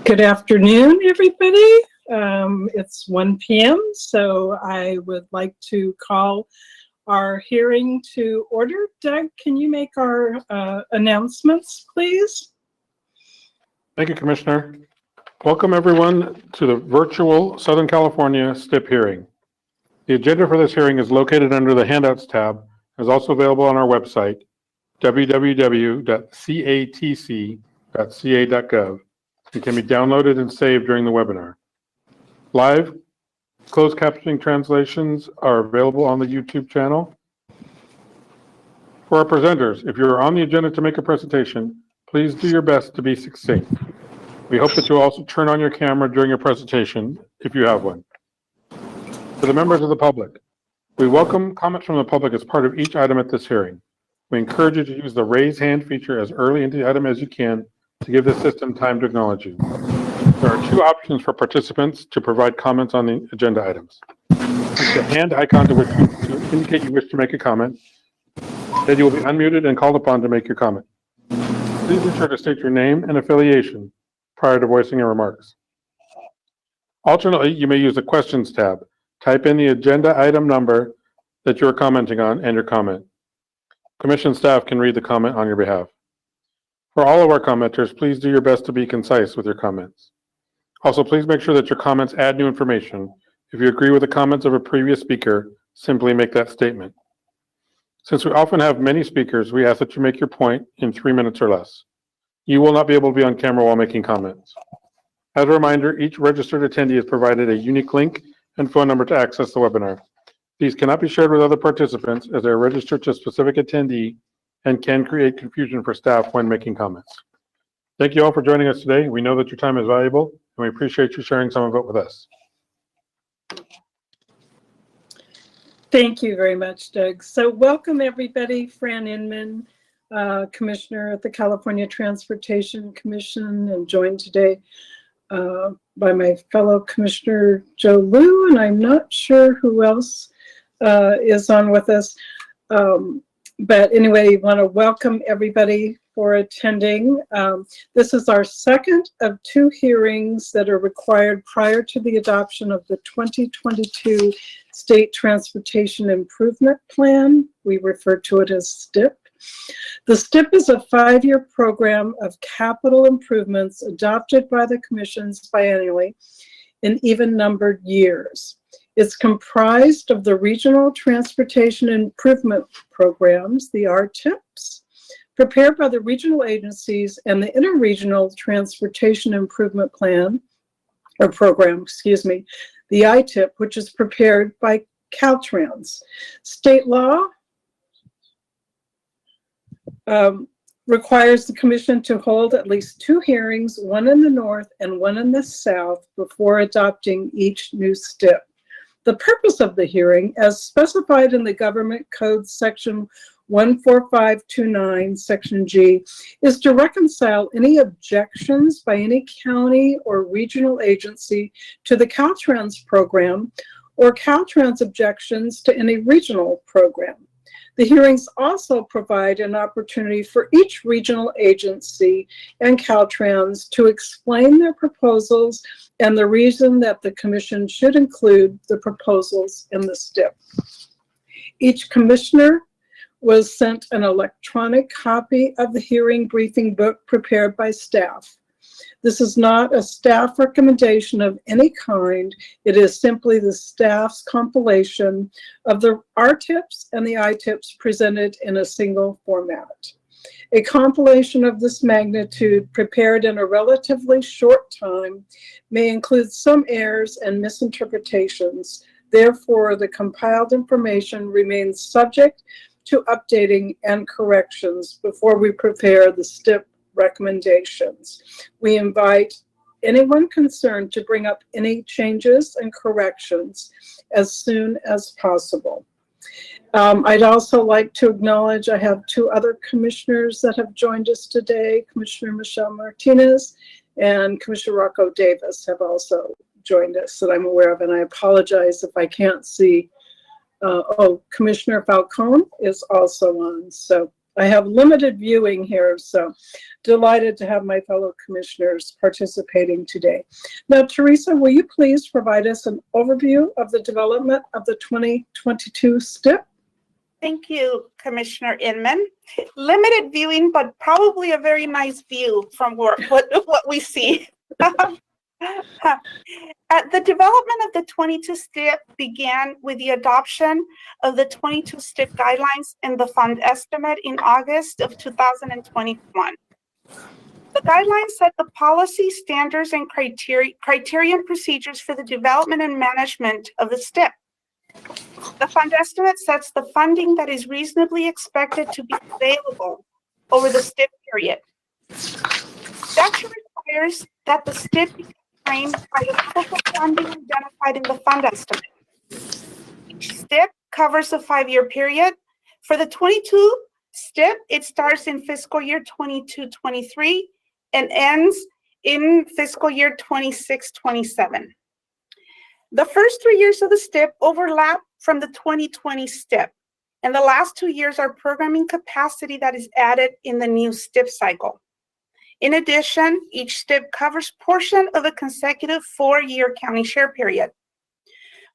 Good afternoon, everybody. It's 1 p.m., so I would like to call our hearing to order. Doug, can you make our announcements, please? Thank you, Commissioner. Welcome, everyone, to the virtual Southern California STIP hearing. The agenda for this hearing is located under the Handouts tab and is also available on our website, www.catc.ca.gov, and can be downloaded and saved during the webinar. Live closed captioning translations are available on the YouTube channel. For our presenters, if you are on the agenda to make a presentation, please do your best to be succinct. We hope that you'll also turn on your camera during your presentation if you have one. For the members of the public, we welcome comments from the public as part of each item at this hearing. We encourage you to use the raise hand feature as early into the item as you can to give the system time to acknowledge you. There are two options for participants to provide comments on the agenda items. Click the hand icon to indicate you wish to make a comment. Then you will be unmuted and called upon to make your comment. Please be sure to state your name and affiliation prior to voicing your remarks. Alternately, you may use the questions tab. Type in the agenda item number that you are commenting on and your comment. Commission staff can read the comment on your behalf. For all of our commenters, please do your best to be concise with your comments. Also, please make sure that your comments add new information. If you agree with the comments of a previous speaker, simply make that statement. Since we often have many speakers, we ask that you make your point in 3 minutes or less. You will not be able to be on camera while making comments. As a reminder, each registered attendee is provided a unique link and phone number to access the webinar. These cannot be shared with other participants as they are registered to a specific attendee and can create confusion for staff when making comments. Thank you all for joining us today. We know that your time is valuable, and we appreciate you sharing some of it with us. Thank you very much, Doug. So welcome, everybody. Fran Inman, Commissioner at the California Transportation Commission, and joined today by my fellow Commissioner Joe Liu, and I'm not sure who else is on with us. But anyway, I want to welcome everybody for attending. This is our second of two hearings that are required prior to the adoption of the 2022 State Transportation Improvement Plan. We refer to it as STIP. The STIP is a 5-year program of capital improvements adopted by the commissions biennially in even-numbered years. It's comprised of the Regional Transportation Improvement Programs, the RTIPs, prepared by the regional agencies, and the Interregional Transportation Improvement Plan, or Program, the ITIP, which is prepared by Caltrans. State law requires the commission to hold at least 2 hearings, one in the north and one in the south, before adopting each new STIP. The purpose of the hearing, as specified in the Government Code Section 14529, Section G, is to reconcile any objections by any county or regional agency to the Caltrans program or Caltrans objections to any regional program. The hearings also provide an opportunity for each regional agency and Caltrans to explain their proposals and the reason that the commission should include the proposals in the STIP. Each commissioner was sent an electronic copy of the hearing briefing book prepared by staff. This is not a staff recommendation of any kind. It is simply the staff's compilation of the RTIPs and the ITIPs presented in a single format. A compilation of this magnitude prepared in a relatively short time may include some errors and misinterpretations. Therefore, the compiled information remains subject to updating and corrections before we prepare the STIP recommendations. We invite anyone concerned to bring up any changes and corrections as soon as possible. I'd also like to acknowledge I have 2 other commissioners that have joined us today. Commissioner Michelle Martinez and Commissioner Rocco Davis have also joined us that I'm aware of, and I apologize if I can't see. Commissioner Falcone is also on, so I have limited viewing here, so delighted to have my fellow commissioners participating today. Now, Teresa, will you please provide us an overview of the development of the 2022 STIP? Thank you, Commissioner Inman. Limited viewing, but probably a very nice view from what we see. The development of the 22 STIP began with the adoption of the 22 STIP guidelines and the fund estimate in August of 2021. The guidelines set the policy, standards, and criteria and procedures for the development and management of the STIP. The fund estimate sets the funding that is reasonably expected to be available over the STIP period. Statute requires that the STIP be framed by the levels of funding identified in the fund estimate. Each STIP covers a 5-year period. For the 22 STIP, it starts in fiscal year 22-23 and ends in fiscal year 26-27. The first 3 years of the STIP overlap from the 2020 STIP, and the last 2 years are programming capacity that is added in the new STIP cycle. In addition, each STIP covers portion of a consecutive 4-year county share period.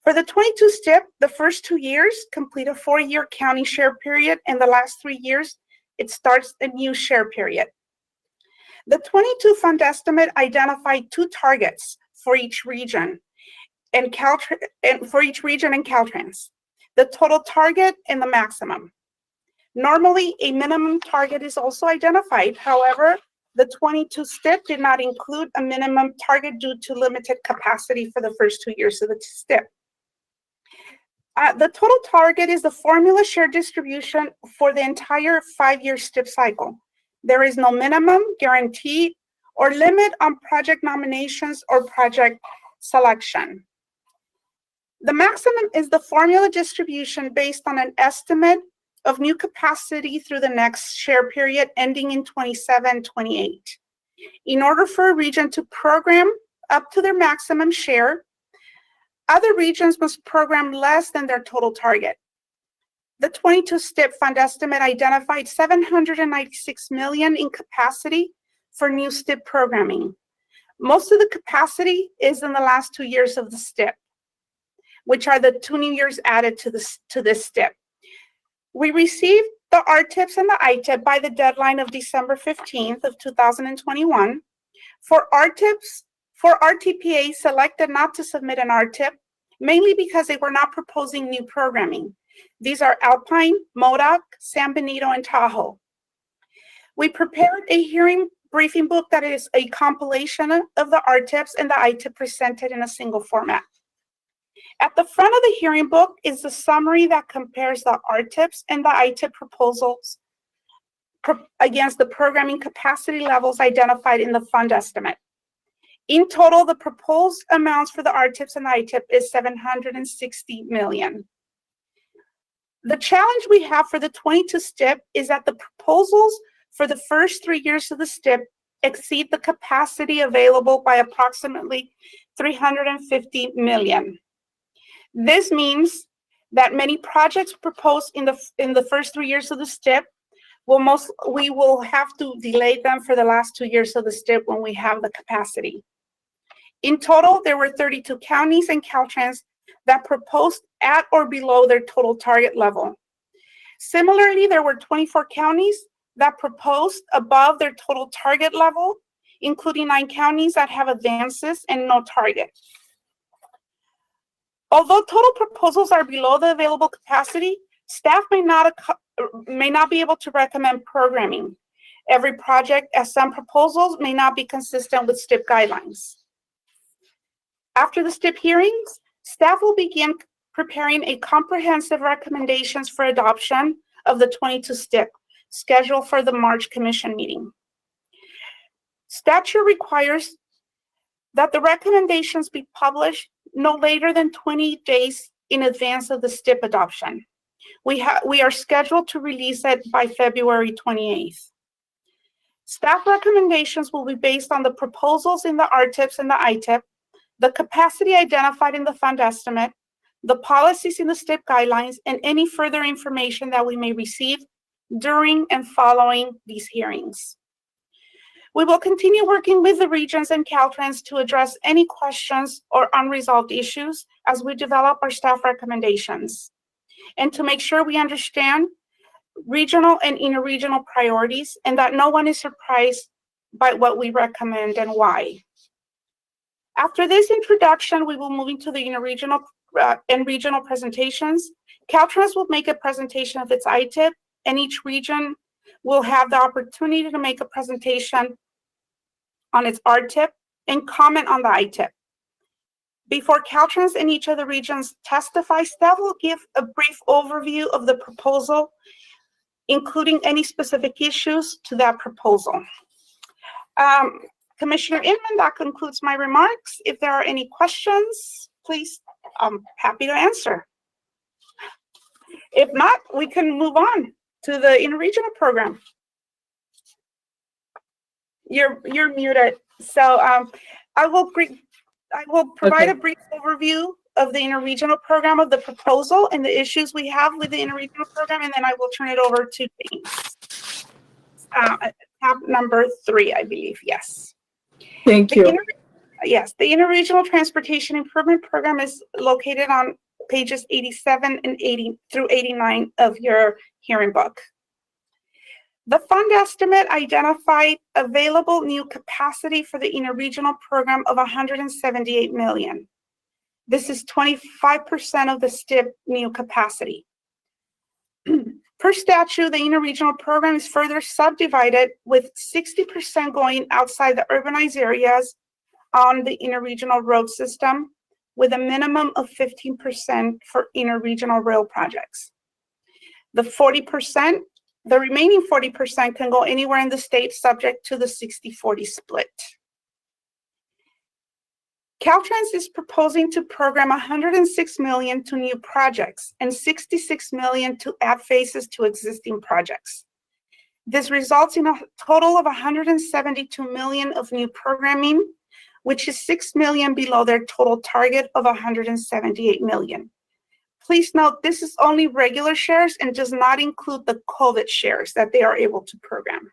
For the 22 STIP, the first 2 years complete a 4-year county share period, and the last 3 years, it starts a new share period. The 22 fund estimate identified 2 targets for each region and Caltrans, the total target and the maximum. Normally, a minimum target is also identified. However, the 22 STIP did not include a minimum target due to limited capacity for the first 2 years of the STIP. The total target is the formula share distribution for the entire 5-year STIP cycle. There is no minimum, guarantee, or limit on project nominations or project selection. The maximum is the formula distribution based on an estimate of new capacity through the next share period ending in 27-28. In order for a region to program up to their maximum share, other regions must program less than their total target. The 22 STIP fund estimate identified $796 million in capacity for new STIP programming. Most of the capacity is in the last 2 years of the STIP, which are the 2 new years added to this STIP. We received the RTIPs and the ITIP by the deadline of December 15th of 2021. For RTPA selected not to submit an RTIP, mainly because they were not proposing new programming. These are Alpine, Modoc, San Benito, and Tahoe. We prepared a hearing briefing book that is a compilation of the RTIPs and the ITIP presented in a single format. At the front of the hearing book is the summary that compares the RTIPs and the ITIP proposals against the programming capacity levels identified in the fund estimate. In total, the proposed amounts for the RTIPs and the ITIP is $760 million. The challenge we have for the 22 STIP is that the proposals for the first 3 years of the STIP exceed the capacity available by approximately $350 million. This means that many projects proposed in the first 3 years of the STIP we will have to delay them for the last 2 years of the STIP when we have the capacity. In total, there were 32 counties and Caltrans that proposed at or below their total target level. Similarly, there were 24 counties that proposed above their total target level, including 9 counties that have advances and no target. Although total proposals are below the available capacity, staff may not be able to recommend programming every project, as some proposals may not be consistent with STIP guidelines. After the STIP hearings, staff will begin preparing a comprehensive recommendations for adoption of the 22 STIP, scheduled for the March Commission meeting. Statute requires that the recommendations be published no later than 20 days in advance of the STIP adoption. We are scheduled to release it by February 28th. Staff recommendations will be based on the proposals in the RTIPs and the ITIP, the capacity identified in the fund estimate, the policies in the STIP guidelines, and any further information that we may receive during and following these hearings. We will continue working with the regions and Caltrans to address any questions or unresolved issues as we develop our staff recommendations, and to make sure we understand regional and interregional priorities and that no one is surprised by what we recommend and why. After this introduction, we will move into the interregional and regional presentations. Caltrans will make a presentation of its ITIP, and each region will have the opportunity to make a presentation on its RTIP and comment on the ITIP. Before Caltrans and each of the regions testify, staff will give a brief overview of the proposal, including any specific issues to that proposal. Commissioner Inman, that concludes my remarks. If there are any questions, please, I'm happy to answer. If not, we can move on to the interregional program. You're muted. So I will provide a brief overview of the interregional program, of the proposal and the issues we have with the interregional program, and then I will turn it over to James. Tab number 3, I believe. Yes. Thank you. Yes, the Interregional Transportation Improvement Program is located on pages 87 and 80 through 89 of your hearing book. The fund estimate identified available new capacity for the interregional program of $178 million. This is 25% of the STIP new capacity. Per statute, the interregional program is further subdivided, with 60% going outside the urbanized areas on the interregional road system, with a minimum of 15% for interregional rail projects. The remaining 40% can go anywhere in the state, subject to the 60-40 split. Caltrans is proposing to program $106 million to new projects and $66 million to add phases to existing projects. This results in a total of $172 million of new programming, which is $6 million below their total target of $178 million. Please note, this is only regular shares and does not include the COVID shares that they are able to program.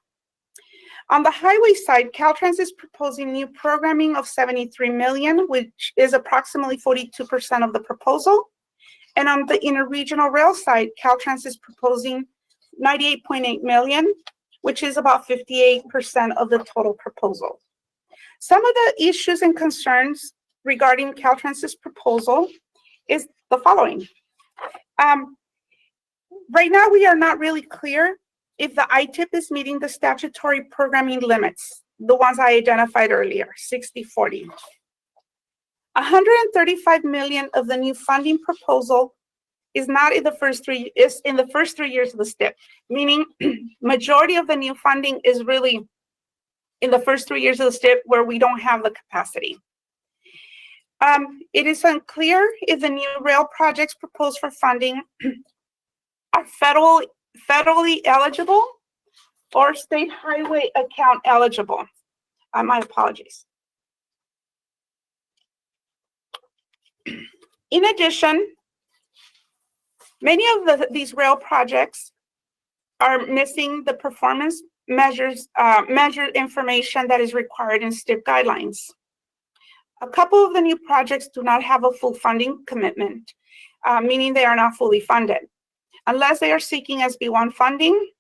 On the highway side, Caltrans is proposing new programming of $73 million, which is approximately 42% of the proposal. And on the interregional rail side, Caltrans is proposing $98.8 million, which is about 58% of the total proposal. Some of the issues and concerns regarding Caltrans's proposal is the following. Right now, we are not really clear if the ITIP is meeting the statutory programming limits, the ones I identified earlier, 60-40. $135 million of the new funding proposal is not in the first 3 years of the STIP, meaning majority of the new funding is really in the first 3 years of the STIP where we don't have the capacity. It is unclear if the new rail projects proposed for funding are federally eligible or state highway account eligible. My apologies. In addition, many of these rail projects are missing the performance measured information that is required in STIP guidelines. A couple of the new projects do not have a full funding commitment, meaning they are not fully funded. Unless they are seeking SB1 funding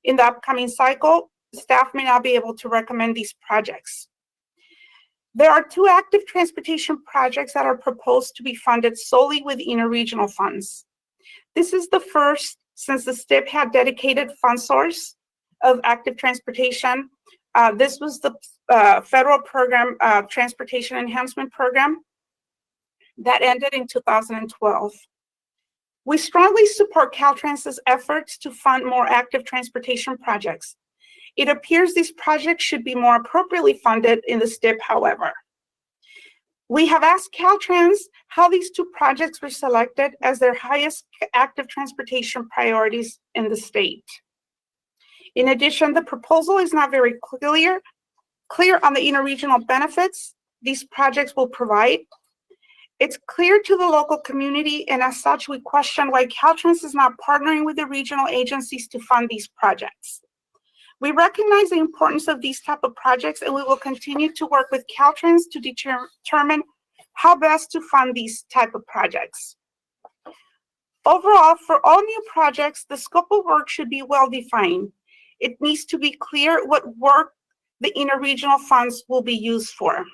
in the upcoming cycle, staff may not be able to recommend these projects. There are 2 active transportation projects that are proposed to be funded solely with interregional funds. This is the first since the STIP had dedicated fund source of active transportation. This was the federal program, Transportation Enhancement Program, that ended in 2012. We strongly support Caltrans's efforts to fund more active transportation projects. It appears these projects should be more appropriately funded in the STIP, however. We have asked Caltrans how these 2 projects were selected as their highest active transportation priorities in the state. In addition, the proposal is not very clear on the interregional benefits these projects will provide, It's clear to the local community, and as such, we question why Caltrans is not partnering with the regional agencies to fund these projects. We recognize the importance of these type of projects, and we will continue to work with Caltrans to determine how best to fund these type of projects. Overall, for all new projects, the scope of work should be well defined. It needs to be clear what work the interregional funds will be used for.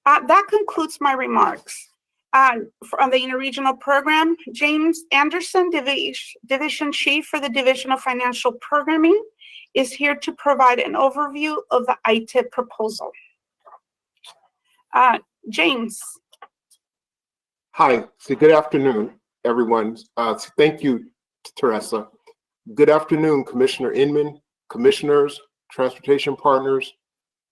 That concludes my remarks. On the interregional program, James Anderson, Division Chief for the Division of Financial Programming, is here to provide an overview of the ITIP proposal. James. Hi, so good afternoon, everyone. Thank you, Teresa. Good afternoon, Commissioner Inman, commissioners, transportation partners,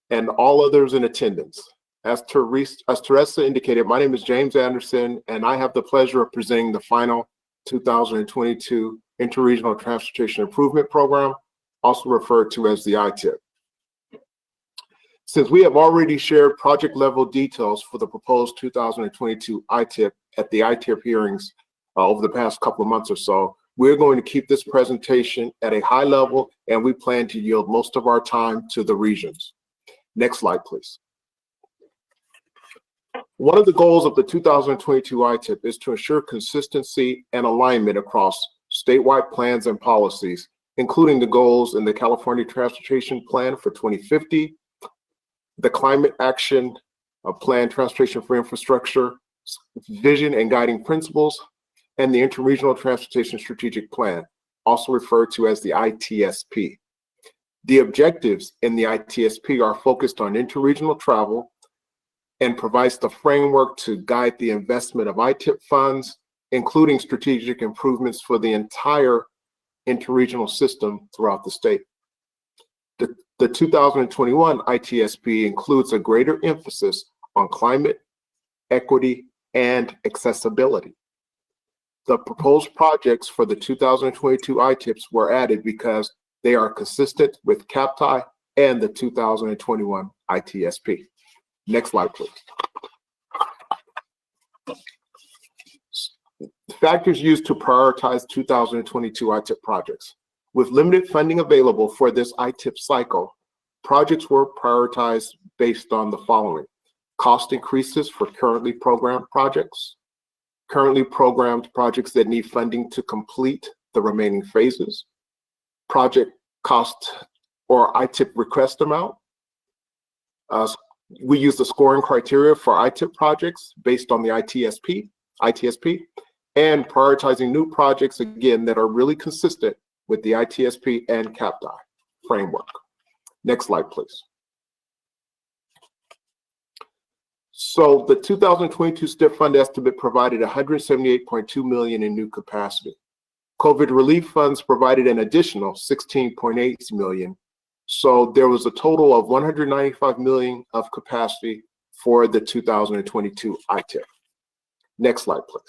and all others in attendance. As Teresa indicated, my name is James Anderson, and I have the pleasure of presenting the final 2022 Interregional Transportation Improvement Program, also referred to as the ITIP. Since we have already shared project level details for the proposed 2022 ITIP at the ITIP hearings over the past couple of months or so, we're going to keep this presentation at a high level, and we plan to yield most of our time to the regions. Next slide, please. One of the goals of the 2022 ITIP is to ensure consistency and alignment across statewide plans and policies, including the goals in the California Transportation Plan for 2050, the Climate Action Plan Transportation for Infrastructure, Vision and Guiding Principles, and the Interregional Transportation Strategic Plan, also referred to as the ITSP. The objectives in the ITSP are focused on interregional travel and provides the framework to guide the investment of ITIP funds, including strategic improvements for the entire interregional system throughout the state. The 2021 ITSP includes a greater emphasis on climate, equity, and accessibility. The proposed projects for the 2022 ITIPs were added because they are consistent with CAPTI and the 2021 ITSP. Next slide, please. Factors used to prioritize 2022 ITIP projects. With limited funding available for this ITIP cycle, projects were prioritized based on the following: cost increases for currently programmed projects, currently programmed projects that need funding to complete the remaining phases, project cost or ITIP request amount. We use the scoring criteria for ITIP projects based on the ITSP, and prioritizing new projects, again, that are really consistent with the ITSP and CAPTI framework. Next slide, please. So the 2022 STIP fund estimate provided $178.2 million in new capacity. COVID relief funds provided an additional $16.8 million. So there was a total of $195 million of capacity for the 2022 ITIP. Next slide, please.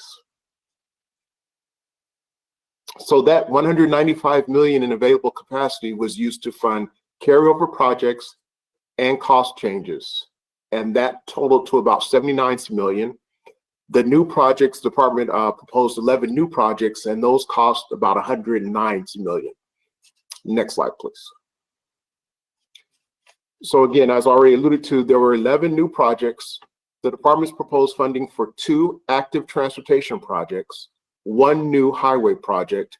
So that $195 million in available capacity was used to fund carryover projects and cost changes, and that totaled to about $79 million. The new projects department proposed 11 new projects, and those cost about $109 million. Next slide, please. So again, as already alluded to, there were 11 new projects. The department's proposed funding for 2 active transportation projects, 1 new highway project,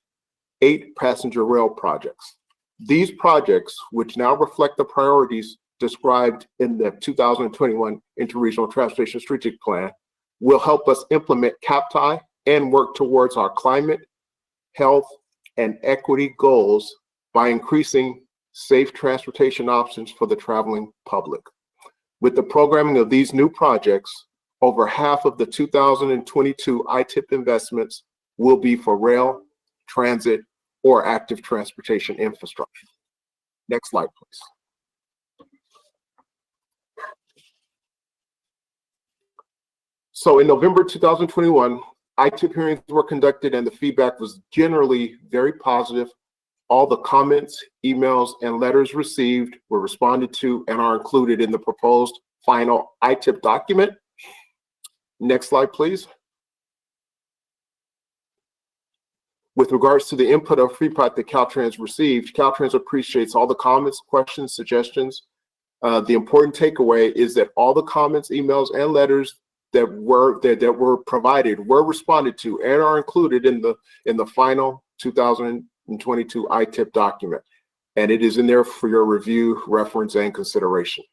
8 passenger rail projects. These projects, which now reflect the priorities described in the 2021 Interregional Transportation Strategic Plan, will help us implement CAPTI and work towards our climate, health, and equity goals by increasing safe transportation options for the traveling public. With the programming of these new projects, over half of the 2022 ITIP investments will be for rail, transit, or active transportation infrastructure. Next slide, please. So in November 2021, ITIP hearings were conducted and the feedback was generally very positive. All the comments, emails, and letters received were responded to and are included in the proposed final ITIP document. Next slide, please. With regards to the input of FreePOT that Caltrans received, Caltrans appreciates all the comments, questions, suggestions. The important takeaway is that all the comments, emails, and letters that were provided were responded to and are included in the final 2022 ITIP document, and it is in there for your review, reference, and consideration.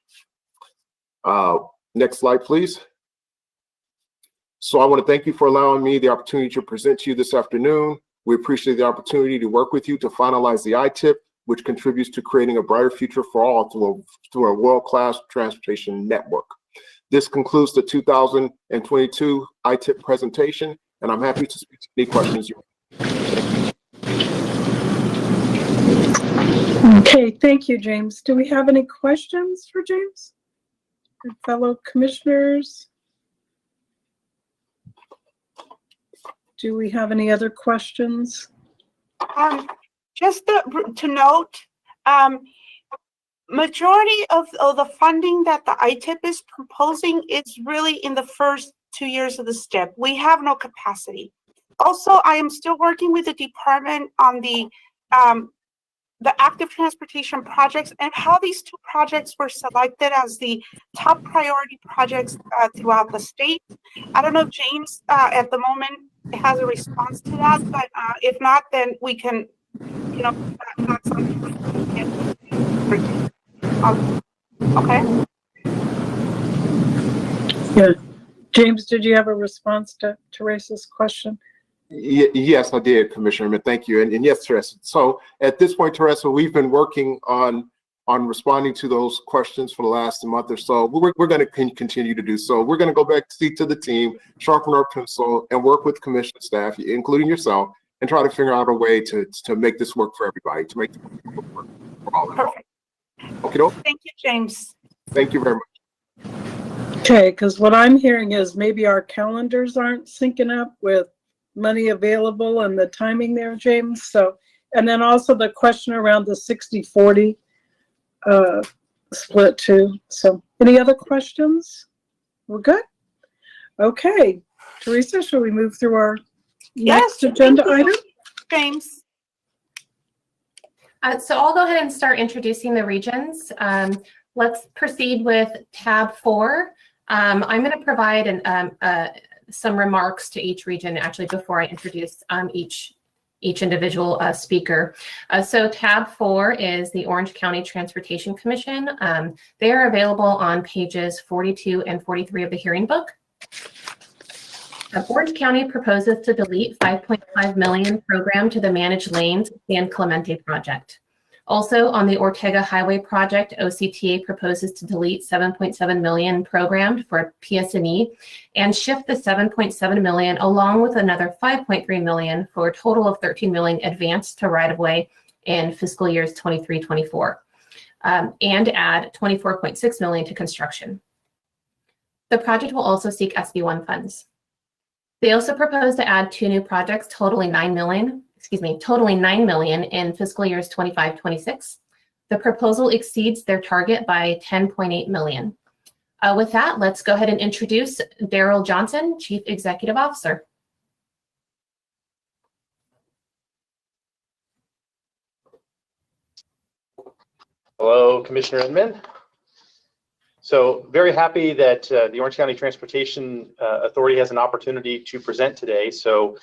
Next slide, please. So I want to thank you for allowing me the opportunity to present to you this afternoon. We appreciate the opportunity to work with you to finalize the ITIP, which contributes to creating a brighter future for all through a world-class transportation network. This concludes the 2022 ITIP presentation, and I'm happy to speak to any questions you have. Okay, thank you, James. Do we have any questions for James? Fellow commissioners? Do we have any other questions? Just to note, majority of the funding that the ITIP is proposing is really in the first 2 years of the STIP. We have no capacity. Also, I am still working with the department on the active transportation projects and how these two projects were selected as the top priority projects throughout the state. I don't know if James at the moment has a response to that, but if not, then we can, you know, that's something we can get. Okay. Yeah. James, did you have a response to Teresa's question? Yes, I did, Commissioner. Thank you. And yes, Teresa. So at this point, Teresa, we've been working on responding to those questions for the last month or so. We're going to continue to do so. We're going to go back to the team, sharpen our pencil, and work with commission staff, including yourself, and try to figure out a way to make this work for everybody, to make the work for all involved. Okay, thank you, James. Thank you very much. Okay, because what I'm hearing is maybe our calendars aren't syncing up with money available and the timing there, James. So, and then also the question around the 60-40 split too. So any other questions? We're good? Okay. Teresa, shall we move through our next agenda item? James. So I'll go ahead and start introducing the regions. Let's proceed with tab 4. I'm going to provide some remarks to each region actually before I introduce each individual speaker. So tab 4 is the Orange County Transportation Commission. They are available on pages 42 and 43 of the hearing book. Orange County proposes to delete $5.5 million program to the managed lanes San Clemente project. Also on the Ortega Highway project, OCTA proposes to delete $7.7 million programmed for PS&E and shift the $7.7 million along with another $5.3 million for a total of $13 million advanced to right-of-way in fiscal years 23-24 and add $24.6 million to construction. The project will also seek SB1 funds. They also propose to add 2 new projects totaling $9 million in fiscal years 25-26. The proposal exceeds their target by $10.8 million. With that, let's go ahead and introduce Daryl Johnson, Chief Executive Officer. Hello, Commissioner Inman. So very happy that the Orange County Transportation Authority has an opportunity to present today. So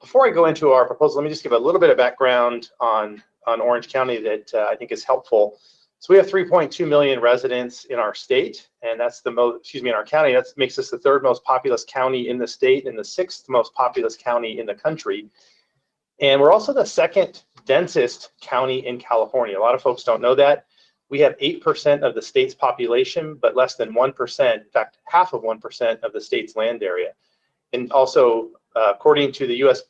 before I go into our proposal, let me just give a little bit of background on Orange County that I think is helpful. So we have 3.2 million residents in our state, and that's the most, in our county. That makes us the 3rd most populous county in the state and the 6th most populous county in the country. And we're also the 2nd densest county in California. A lot of folks don't know that. We have 8% of the state's population, but less than 1%, in fact, half of 1% of the state's land area. And also, according to the U.S.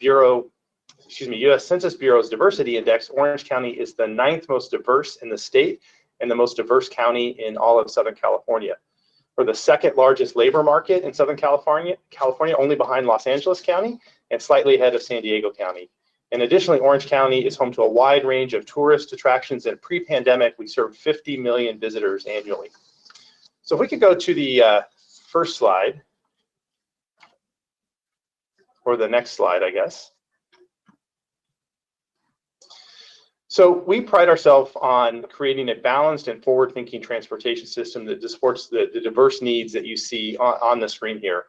Census Bureau's Diversity Index, Orange County is the 9th most diverse in the state and the most diverse county in all of Southern California. We're the 2nd largest labor market in Southern California, only behind Los Angeles County and slightly ahead of San Diego County. And additionally, Orange County is home to a wide range of tourist attractions, and pre-pandemic, we served 50 million visitors annually. So if we could go to the first slide. or the next slide, I guess. So we pride ourselves on creating a balanced and forward-thinking transportation system that supports the diverse needs that you see on the screen here.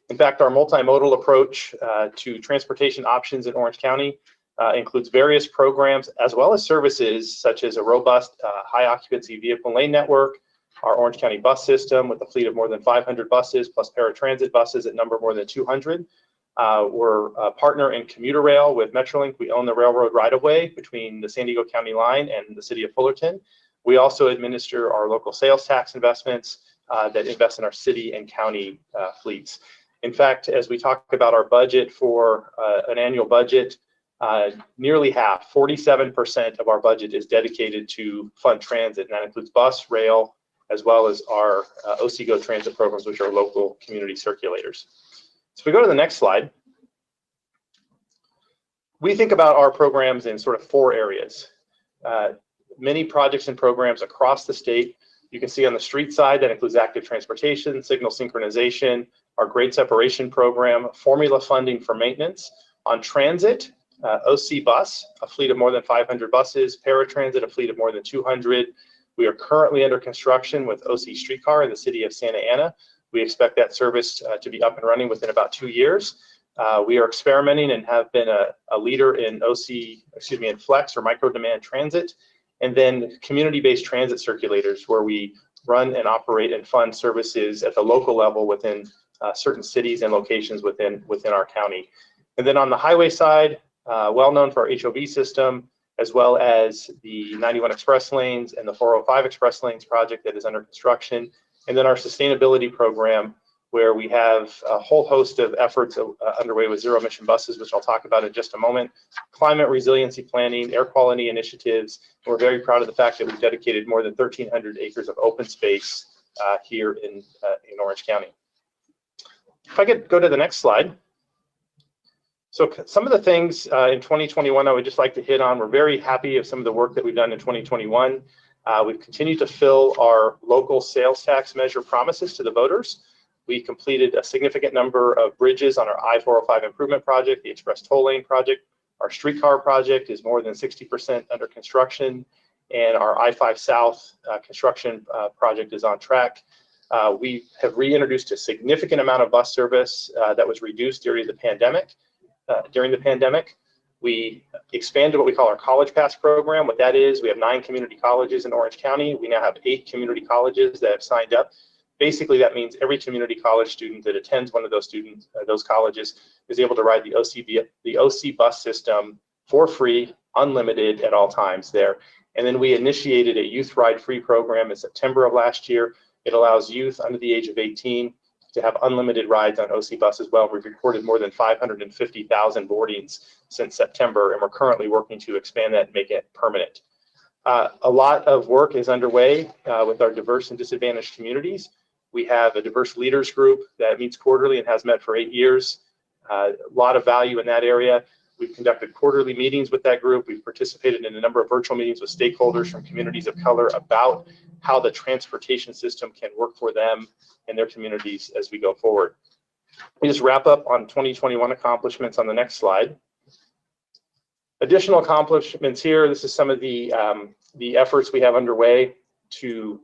In fact, our multimodal approach to transportation options in Orange County includes various programs as well as services such as a robust high-occupancy vehicle lane network, our Orange County bus system with a fleet of more than 500 buses, plus paratransit buses that number more than 200. We're a partner in commuter rail with Metrolink. We own the railroad right-of-way between the San Diego County line and the city of Fullerton. We also administer our local sales tax investments that invest in our city and county fleets. In fact, as we talk about our budget for an annual budget, nearly half, 47% of our budget is dedicated to fund transit, and that includes bus, rail, as well as our OCGO transit programs, which are local community circulators. So if we go to the next slide, we think about our programs in sort of 4 areas. Many projects and programs across the state. You can see on the street side, that includes active transportation, signal synchronization, our grade separation program, formula funding for maintenance. On transit, OC Bus, a fleet of more than 500 buses, paratransit, a fleet of more than 200. We are currently under construction with OC Streetcar in the city of Santa Ana. We expect that service to be up and running within about 2 years. We are experimenting and have been a leader in in Flex or micro demand transit, and then community-based transit circulators where we run and operate and fund services at the local level within certain cities and locations within our county. And then on the highway side, well known for our HOV system, as well as the 91 Express Lanes and the 405 Express Lanes project that is under construction. And then our sustainability program, where we have a whole host of efforts underway with zero emission buses, which I'll talk about in just a moment, climate resiliency planning, air quality initiatives. And we're very proud of the fact that we've dedicated more than 1,300 acres of open space here in Orange County. If I could go to the next slide. So some of the things in 2021 I would just like to hit on. We're very happy of some of the work that we've done in 2021. We've continued to fill our local sales tax measure promises to the voters. We completed a significant number of bridges on our I-405 improvement project, the Express Toll Lane project. Our streetcar project is more than 60% under construction, and our I-5 South construction project is on track. We have reintroduced a significant amount of bus service that was reduced during the pandemic. We expanded what we call our College Pass program. What that is, we have 9 community colleges in Orange County. We now have 8 community colleges that have signed up. Basically, that means every community college student that attends one of those colleges is able to ride the OC bus system for free, unlimited at all times there. And then we initiated a youth ride free program in September of last year. It allows youth under the age of 18 to have unlimited rides on OC bus as well. We've recorded more than 550,000 boardings since September, and we're currently working to expand that and make it permanent. A lot of work is underway with our diverse and disadvantaged communities. We have a diverse leaders group that meets quarterly and has met for 8 years. A lot of value in that area. We've conducted quarterly meetings with that group. We've participated in a number of virtual meetings with stakeholders from communities of color about how the transportation system can work for them and their communities as we go forward. We just wrap up on 2021 accomplishments on the next slide. Additional accomplishments here. This is some of the efforts we have underway to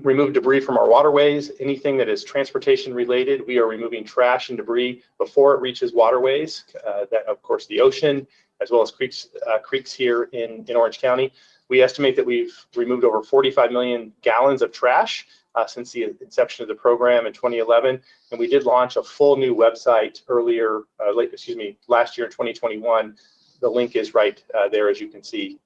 remove debris from our waterways. Anything that is transportation related, we are removing trash and debris before it reaches waterways. That, of course, the ocean, as well as creeks here in Orange County. We estimate that we've removed over 45 million gallons of trash since the inception of the program in 2011. And we did launch a full new website last year in 2021. The link is right there, as you can see.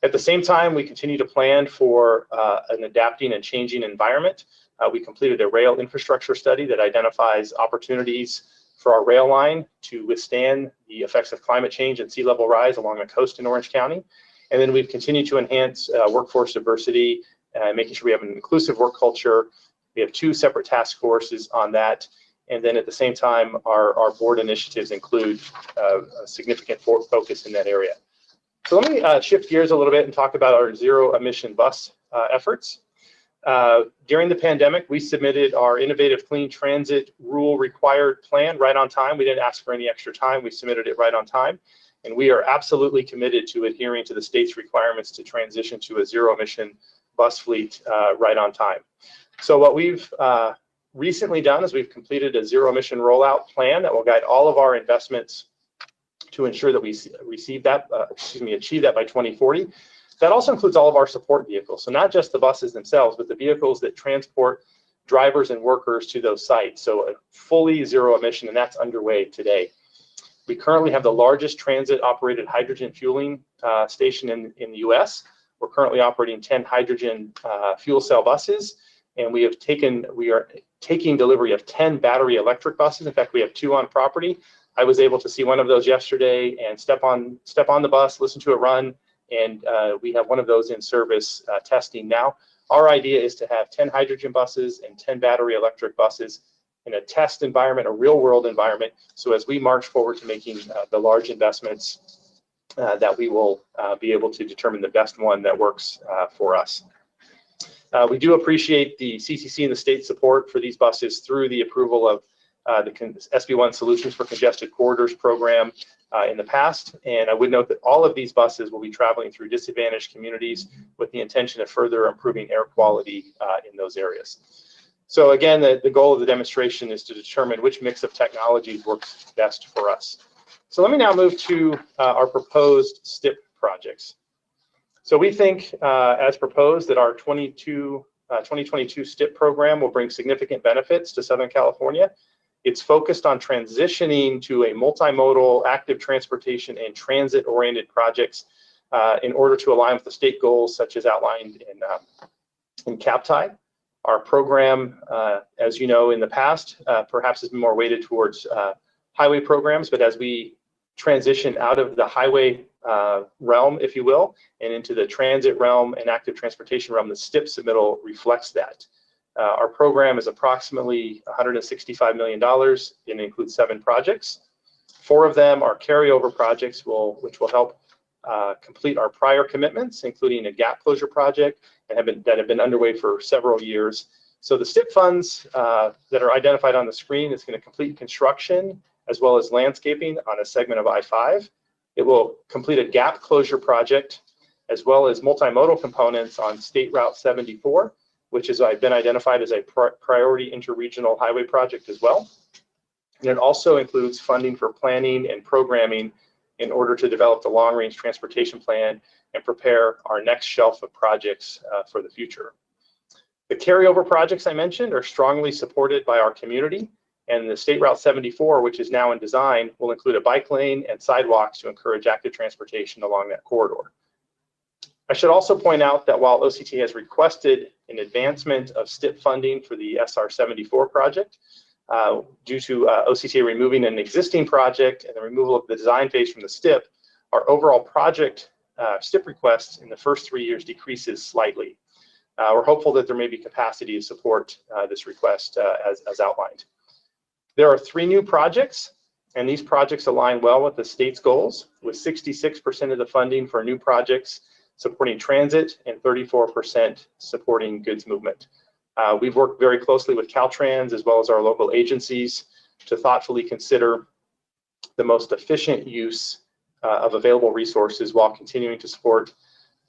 At the same time, we continue to plan for an adapting and changing environment. We completed a rail infrastructure study that identifies opportunities for our rail line to withstand the effects of climate change and sea level rise along the coast in Orange County. And then we've continued to enhance workforce diversity, making sure we have an inclusive work culture. We have 2 separate task forces on that. And then at the same time, our board initiatives include a significant focus in that area. So let me shift gears a little bit and talk about our zero emission bus efforts. During the pandemic, we submitted our Innovative Clean Transit Rule Required Plan right on time. We didn't ask for any extra time. We submitted it right on time. And we are absolutely committed to adhering to the state's requirements to transition to a zero-emission bus fleet right on time. So what we've recently done is we've completed a zero-emission rollout plan that will guide all of our investments to ensure that we achieve that by 2040. That also includes all of our support vehicles. So not just the buses themselves, but the vehicles that transport drivers and workers to those sites. So a fully zero emission, and that's underway today. We currently have the largest transit operated hydrogen fueling station in the US. We're currently operating 10 hydrogen fuel cell buses, and we are taking delivery of 10 battery electric buses. In fact, we have 2 on property. I was able to see one of those yesterday and step on the bus, listen to it run, and we have one of those in service testing now. Our idea is to have 10 hydrogen buses and 10 battery electric buses in a test environment, a real world environment. So as we march forward to making the large investments, that we will be able to determine the best one that works for us. We do appreciate the CCC and the state support for these buses through the approval of the SB1 Solutions for Congested Corridors program in the past. And I would note that all of these buses will be traveling through disadvantaged communities with the intention of further improving air quality in those areas. So again, the goal of the demonstration is to determine which mix of technologies works best for us. So let me now move to our proposed STIP projects. So we think, as proposed, that our 2022 STIP program will bring significant benefits to Southern California. It's focused on transitioning to a multimodal, active transportation and transit-oriented projects in order to align with the state goals, such as outlined in CAPTI. Our program, as you know, in the past, perhaps has been more weighted towards highway programs, but as we transition out of the highway realm, if you will, and into the transit realm and active transportation realm, the STIP submittal reflects that. Our program is approximately $165 million and includes 7 projects. 4 of them are carryover projects which will help complete our prior commitments, including a gap closure project that have been underway for several years. So the STIP funds that are identified on the screen is going to complete construction as well as landscaping on a segment of I-5. It will complete a gap closure project as well as multimodal components on State Route 74, which has been identified as a priority interregional highway project as well. And it also includes funding for planning and programming in order to develop the long-range transportation plan and prepare our next shelf of projects for the future. The carryover projects I mentioned are strongly supported by our community, and the State Route 74, which is now in design, will include a bike lane and sidewalks to encourage active transportation along that corridor. I should also point out that while OCTA has requested an advancement of STIP funding for the SR 74 project, due to OCTA removing an existing project and the removal of the design phase from the STIP, our overall project STIP requests in the first 3 years decreases slightly. We're hopeful that there may be capacity to support this request as outlined. There are 3 new projects, and these projects align well with the state's goals, with 66% of the funding for new projects supporting transit and 34% supporting goods movement. We've worked very closely with Caltrans as well as our local agencies to thoughtfully consider the most efficient use of available resources while continuing to support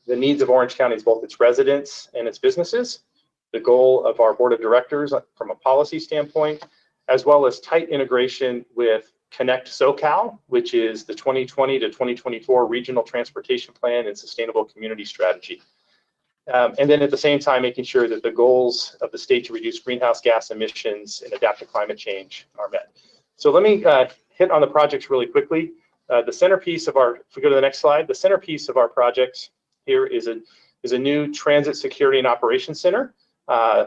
the needs of Orange County, both its residents and its businesses, the goal of our board of directors from a policy standpoint, as well as tight integration with Connect SoCal, which is the 2020 to 2024 Regional Transportation Plan and Sustainable Community Strategy. And then at the same time, making sure that the goals of the state to reduce greenhouse gas emissions and adapt to climate change are met. So let me hit on the projects really quickly. The centerpiece of our, if we go to the next slide, the centerpiece of our projects here is a new Transit Security and Operations Center.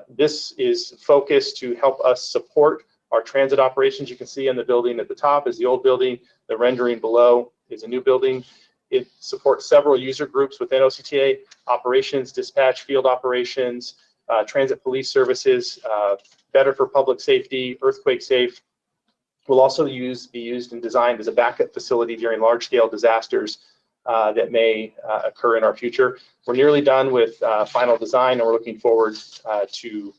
This is focused to help us support our transit operations. You can see in the building at the top is the old building. The rendering below is a new building. It supports several user groups within OCTA: operations, dispatch, field operations, transit police services, better for public safety, earthquake safe. Will also be used and designed as a backup facility during large-scale disasters that may occur in our future. We're nearly done with final design, and we're looking forward to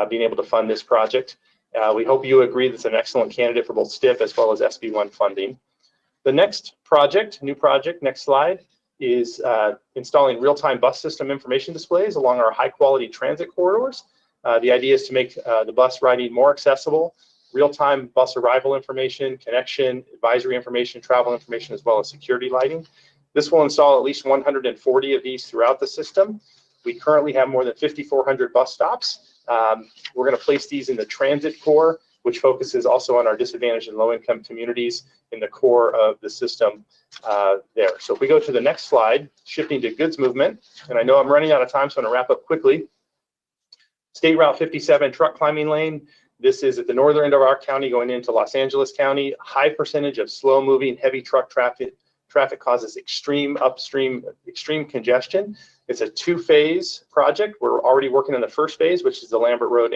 being able to fund this project. We hope you agree that's an excellent candidate for both STIP as well as SB1 funding. The next project, new project, next slide, is installing real-time bus system information displays along our high-quality transit corridors. The idea is to make the bus riding more accessible, real-time bus arrival information, connection, advisory information, travel information, as well as security lighting. This will install at least 140 of these throughout the system. We currently have more than 5,400 bus stops. We're going to place these in the transit core, which focuses also on our disadvantaged and low-income communities in the core of the system there. So if we go to the next slide, shifting to goods movement, and I know I'm running out of time, so I'm going to wrap up quickly. State Route 57 truck climbing lane. This is at the northern end of our county going into Los Angeles County. High percentage of slow-moving heavy truck traffic causes extreme congestion. It's a two-phase project. We're already working on the first phase, which is the Lambert Road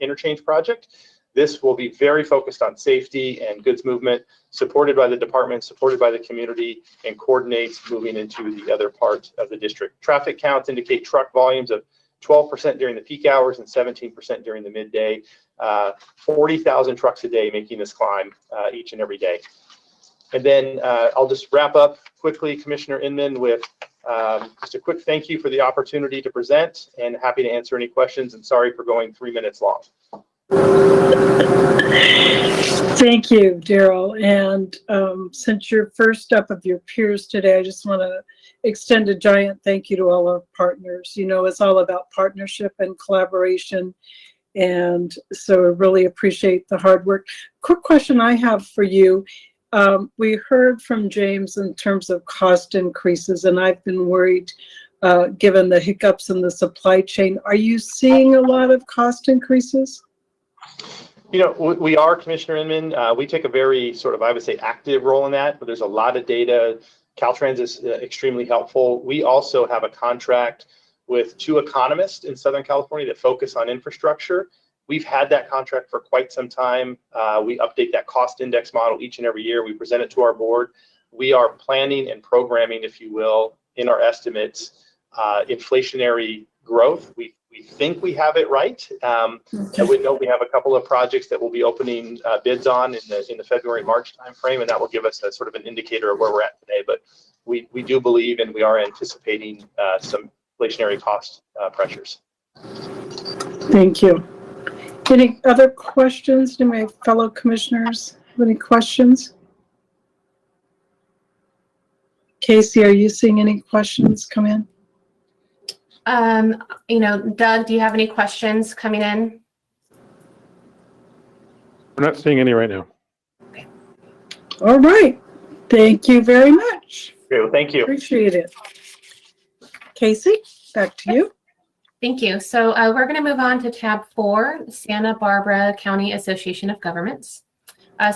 interchange project. This will be very focused on safety and goods movement, supported by the department, supported by the community, and coordinates moving into the other part of the district. Traffic counts indicate truck volumes of 12% during the peak hours and 17% during the midday. 40,000 trucks a day making this climb each and every day. And then I'll just wrap up quickly, Commissioner Inman, with just a quick thank you for the opportunity to present, and happy to answer any questions, and sorry for going 3 minutes long. Thank you, Daryl. And since you're first up of your peers today, I just want to extend a giant thank you to all our partners. You know, it's all about partnership and collaboration. And so I really appreciate the hard work. Quick question I have for you. We heard from James in terms of cost increases, and I've been worried given the hiccups in the supply chain. Are you seeing a lot of cost increases? You know, we are, Commissioner Inman. We take a very sort of, I would say, active role in that, but there's a lot of data. Caltrans is extremely helpful. We also have a contract with 2 economists in Southern California that focus on infrastructure. We've had that contract for quite some time. We update that cost index model each and every year. We present it to our board. We are planning and programming, if you will, in our estimates, inflationary growth. We think we have it right. And we know we have a couple of projects that we'll be opening bids on in the February-March timeframe, and that will give us a sort of an indicator of where we're at today. But we do believe, and we are anticipating some inflationary cost pressures. Thank you. Any other questions? Do my fellow commissioners have any questions? Casey, are you seeing any questions come in? You know, Doug, do you have any questions coming in? We're not seeing any right now. All right. Thank you very much. Okay, well, thank you. Appreciate it. Casey, back to you. Thank you. So we're going to move on to tab 4, Santa Barbara County Association of Governments.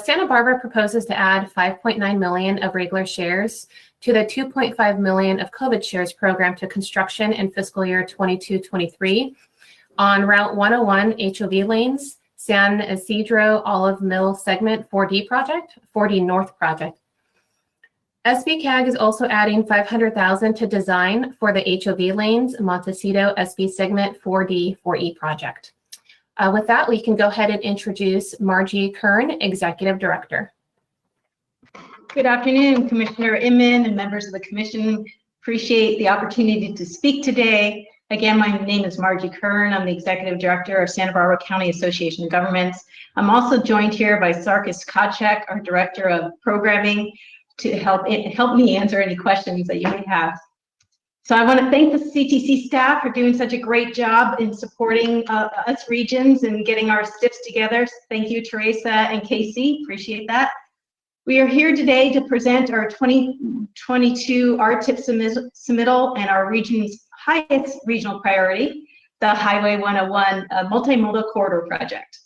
Santa Barbara proposes to add 5.9 million of regular shares to the 2.5 million of COVID shares program to construction in fiscal year 22-23 on Route 101 HOV lanes, San Isidro Olive Mill segment 4D project, 4D North project. SBCAG is also adding 500,000 to design for the HOV lanes, Montecito SB segment 4D 4E project. With that, we can go ahead and introduce Margie Kern, Executive Director. Good afternoon, Commissioner Inman and members of the Commission. Appreciate the opportunity to speak today. Again, my name is Margie Kern. I'm the Executive Director of Santa Barbara County Association of Governments. I'm also joined here by Sarkis Kacek, our Director of Programming, to help me answer any questions that you may have. So I want to thank the CTC staff for doing such a great job in supporting us regions and getting our STIPs together. Thank you, Teresa and Casey. Appreciate that. We are here today to present our 2022 RTIP submittal and our region's highest regional priority, the Highway 101 multimodal corridor project.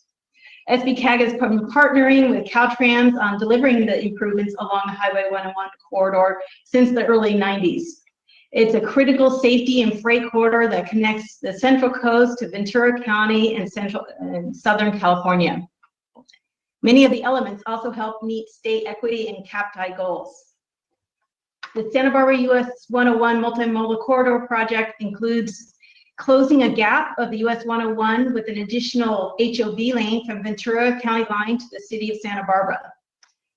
SBCAG has been partnering with Caltrans on delivering the improvements along the Highway 101 corridor since the early 90s. It's a critical safety and freight corridor that connects the Central Coast to Ventura County and Southern California. Many of the elements also help meet state equity and CAPTI goals. The Santa Barbara US 101 multimodal corridor project includes closing a gap of the US 101 with an additional HOV lane from Ventura County line to the city of Santa Barbara.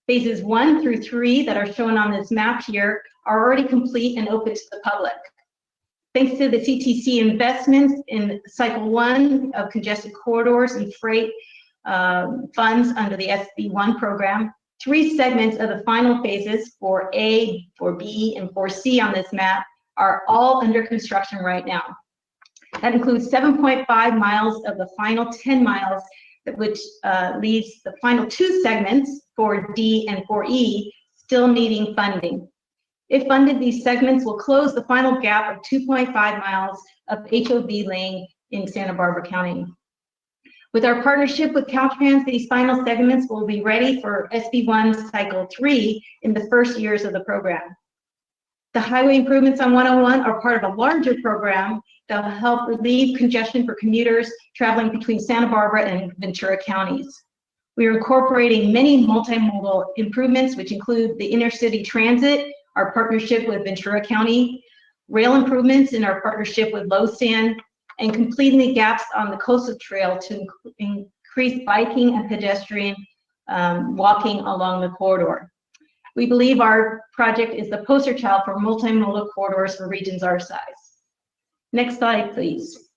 Phases 1 through 3 that are shown on this map here are already complete and open to the public. Thanks to the CTC investments in cycle 1 of congested corridors and freight funds under the SB1 program, 3 segments of the final phases, 4A, 4B, and 4C on this map, are all under construction right now. That includes 7.5 miles of the final 10 miles, which leaves the final 2 segments, 4D and 4E, still needing funding. If funded, these segments will close the final gap of 2.5 miles of HOV lane in Santa Barbara County. With our partnership with Caltrans, these final segments will be ready for SB1 Cycle 3 in the first years of the program. The highway improvements on 101 are part of a larger program that will help relieve congestion for commuters traveling between Santa Barbara and Ventura counties. We are incorporating many multimodal improvements, which include the intercity transit, our partnership with Ventura County, rail improvements in our partnership with LoSan, and completing the gaps on the coastal trail to increase biking and pedestrian walking along the corridor. We believe our project is the poster child for multimodal corridors for regions our size. Next slide, please.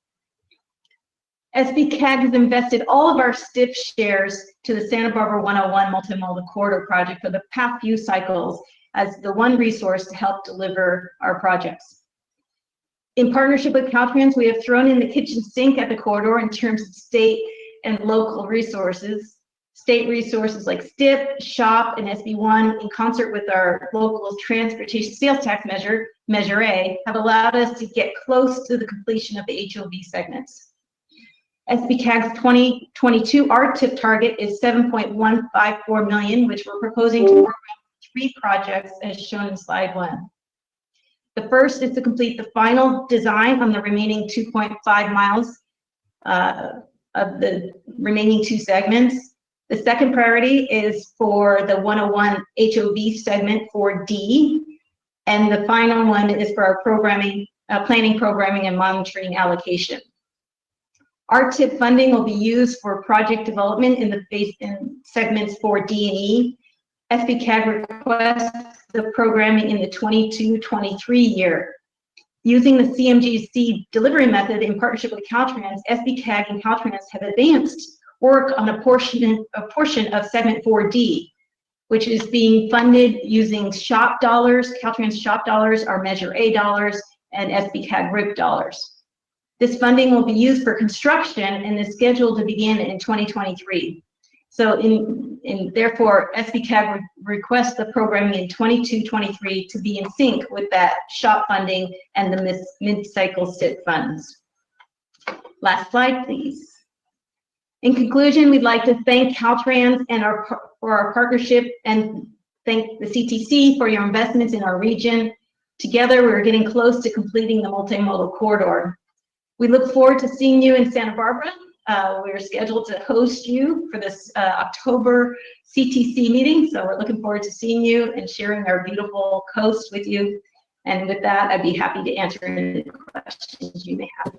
SBCAG has invested all of our STIP shares to the Santa Barbara 101 multimodal corridor project for the past few cycles as the one resource to help deliver our projects. In partnership with Caltrans, we have thrown in the kitchen sink at the corridor in terms of state and local resources. State resources like STIP, SHOP, and SB1, in concert with our local transportation sales tax measure, Measure A, have allowed us to get close to the completion of the HOV segments. SBCAG's 2022 RTIP target is $7.154 million, which we're proposing to work on 3 projects as shown in slide 1. The first is to complete the final design on the remaining 2.5 miles of the remaining 2 segments. The second priority is for the 101 HOV segment 4D, and the final one is for our programming, planning, programming, and monitoring allocation. RTIP funding will be used for project development in segments 4D and E. SBCAG requests the programming in the 22-23 year. Using the CMGC delivery method in partnership with Caltrans, SBCAG and Caltrans have advanced work on a portion of segment 4D, which is being funded using SHOP dollars. Caltrans SHOP dollars are Measure A dollars and SBCAG RIP dollars. This funding will be used for construction and is scheduled to begin in 2023. So therefore, SBCAG requests the programming in 22-23 to be in sync with that SHOP funding and the mid-cycle STIP funds. Last slide, please. In conclusion, we'd like to thank Caltrans and for our partnership, and thank the CTC for your investments in our region. Together, we're getting close to completing the multimodal corridor. We look forward to seeing you in Santa Barbara. We're scheduled to host you for this October CTC meeting, so we're looking forward to seeing you and sharing our beautiful coast with you. And with that, I'd be happy to answer any questions you may have.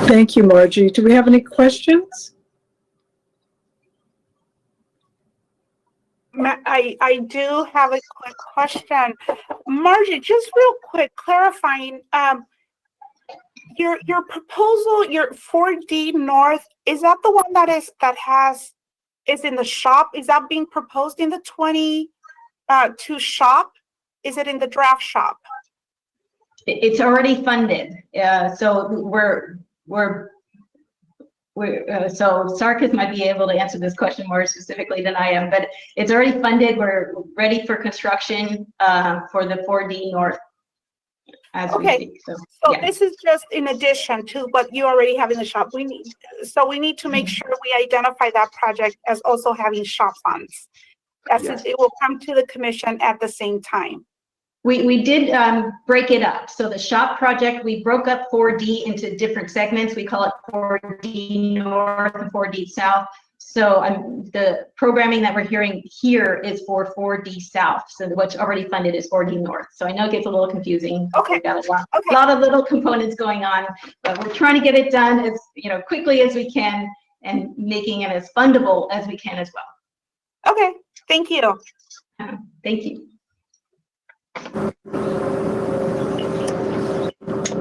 Thank you, Margie. Do we have any questions? I do have a quick question. Margie, just real quick, clarifying, your proposal, your 4D North, is that the one that is in the SHOP? Is that being proposed in the 22 SHOP? Is it in the draft SHOP? It's already funded. So so Sarkis might be able to answer this question more specifically than I am, but it's already funded. We're ready for construction for the 4D North as we speak. So yeah. This is just in addition to what you already have in the SHOP. We need to make sure we identify that project as also having SHOP funds. Yes. It will come to the commission at the same time. We did break it up. So the SHOP project, we broke up 4D into different segments. We call it 4D North and 4D South. So the programming that we're hearing here is for 4D South, so what's already funded is 4D North. So I know it gets a little confusing. Okay. We've got a lot of little components going on, but we're trying to get it done as quickly as we can and making it as fundable as we can as well. Okay, thank you. Thank you.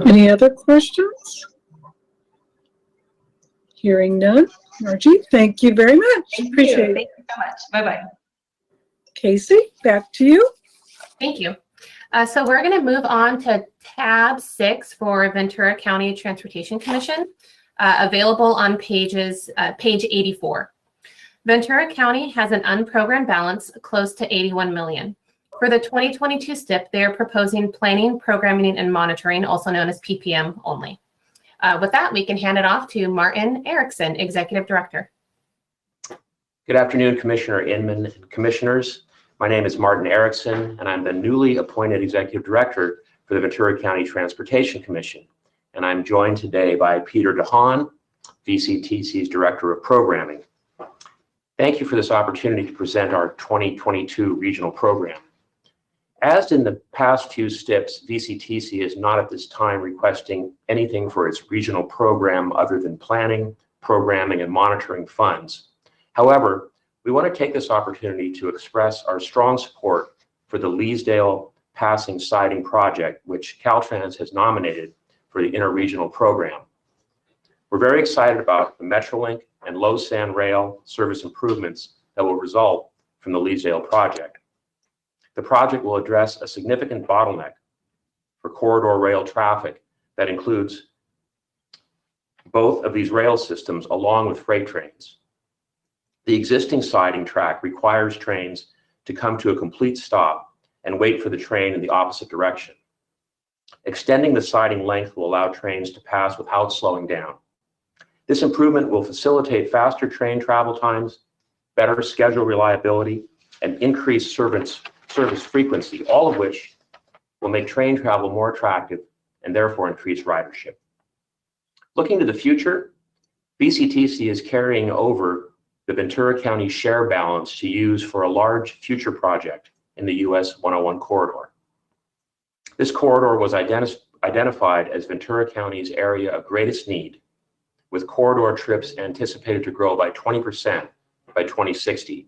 Any other questions? Hearing none. Margie, thank you very much. Appreciate it. Thank you so much. Bye-bye. Casey, back to you. Thank you. So we're going to move on to tab 6 for Ventura County Transportation Commission, available on page 84. Ventura County has an unprogrammed balance close to $81 million. For the 2022 STIP, they are proposing planning, programming, and monitoring, also known as PPM only. With that, we can hand it off to Martin Erickson, Executive Director. Good afternoon, Commissioner Inman and Commissioners. My name is Martin Erickson, and I'm the newly appointed Executive Director for the Ventura County Transportation Commission. And I'm joined today by Peter DeHaan, VCTC's Director of Programming. Thank you for this opportunity to present our 2022 regional program. As in the past few STIPs, VCTC is not at this time requesting anything for its regional program other than planning, programming, and monitoring funds. However, we want to take this opportunity to express our strong support for the Leesdale Passing Siding Project, which Caltrans has nominated for the interregional program. We're very excited about the Metrolink and low sand rail service improvements that will result from the Leesdale project. The project will address a significant bottleneck for corridor rail traffic that includes both of these rail systems along with freight trains. The existing siding track requires trains to come to a complete stop and wait for the train in the opposite direction. Extending the siding length will allow trains to pass without slowing down. This improvement will facilitate faster train travel times, better schedule reliability, and increase service frequency, all of which will make train travel more attractive and therefore increase ridership. Looking to the future, VCTC is carrying over the Ventura County share balance to use for a large future project in the US 101 corridor. This corridor was identified as Ventura County's area of greatest need, with corridor trips anticipated to grow by 20% by 2060.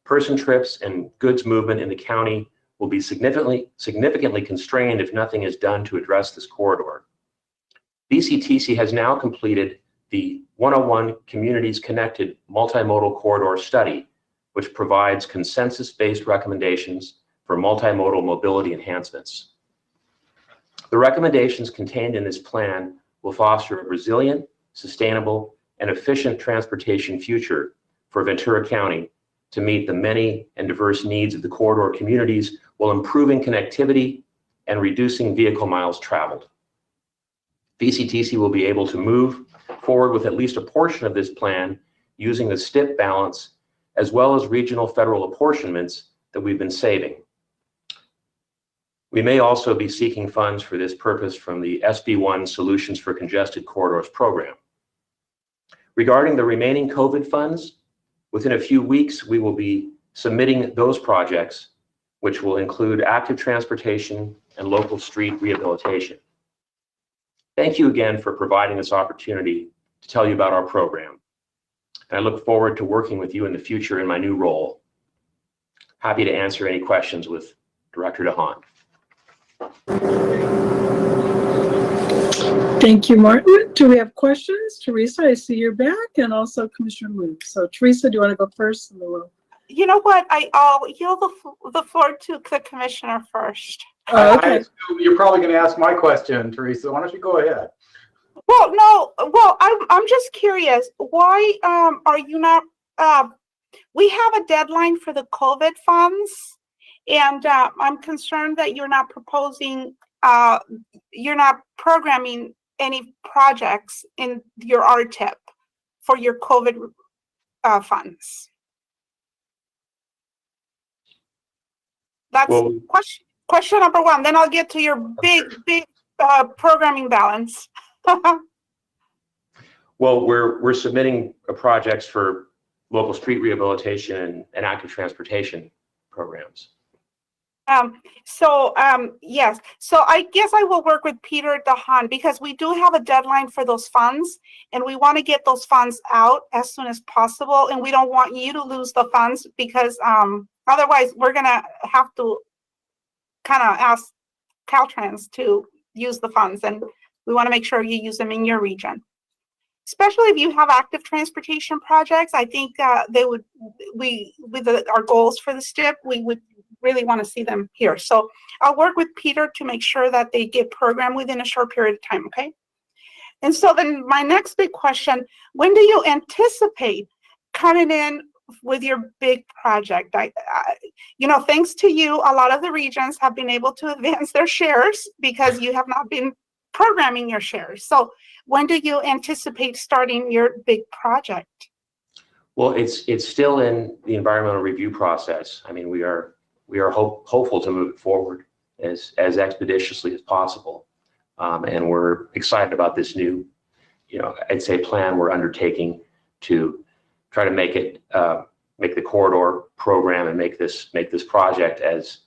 Person trips and goods movement in the county will be significantly constrained if nothing is done to address this corridor. VCTC has now completed the 101 Communities Connected Multimodal Corridor Study, which provides consensus-based recommendations for multimodal mobility enhancements. The recommendations contained in this plan will foster a resilient, sustainable, and efficient transportation future for Ventura County to meet the many and diverse needs of the corridor communities while improving connectivity and reducing vehicle miles traveled. VCTC will be able to move forward with at least a portion of this plan using the STIP balance as well as regional federal apportionments that we've been saving. We may also be seeking funds for this purpose from the SB1 Solutions for Congested Corridors program. Regarding the remaining COVID funds, within a few weeks, we will be submitting those projects, which will include active transportation and local street rehabilitation. Thank you again for providing this opportunity to tell you about our program. And I look forward to working with you in the future in my new role. Happy to answer any questions with Director DeHaan. Thank you, Martin. Do we have questions? Teresa, I see you're back, and also Commissioner Luke. So Teresa, do you want to go first? And then we'll... You know what? I'll yield the floor to the commissioner first. Okay. I assume you're probably going to ask my question, Teresa. Why don't you go ahead? Well, no. Well, I'm just curious. Why are you not? We have a deadline for the COVID funds, and I'm concerned that you're not proposing. You're not programming any projects in your RTIP for your COVID funds. That's question number one. Then I'll get to your big programming balance. Well, we're submitting projects for local street rehabilitation and active transportation programs. Yes, so I guess I will work with Peter DeHaan because we do have a deadline for those funds and we want to get those funds out as soon as possible. And we don't want you to lose the funds because otherwise we're going to have to kind of ask Caltrans to use the funds, and we want to make sure you use them in your region. Especially if you have active transportation projects, I think with our goals for the STIP, we would really want to see them here. So I'll work with Peter to make sure that they get programmed within a short period of time, okay? And so then my next big question, when do you anticipate coming in with your big project? Thanks to you, a lot of the regions have been able to advance their shares because you have not been programming your shares. So when do you anticipate starting your big project? Well, it's still in the environmental review process. I mean, we are hopeful to move it forward as expeditiously as possible. And we're excited about this new, I'd say plan we're undertaking to try to make it, make the corridor program and make this project as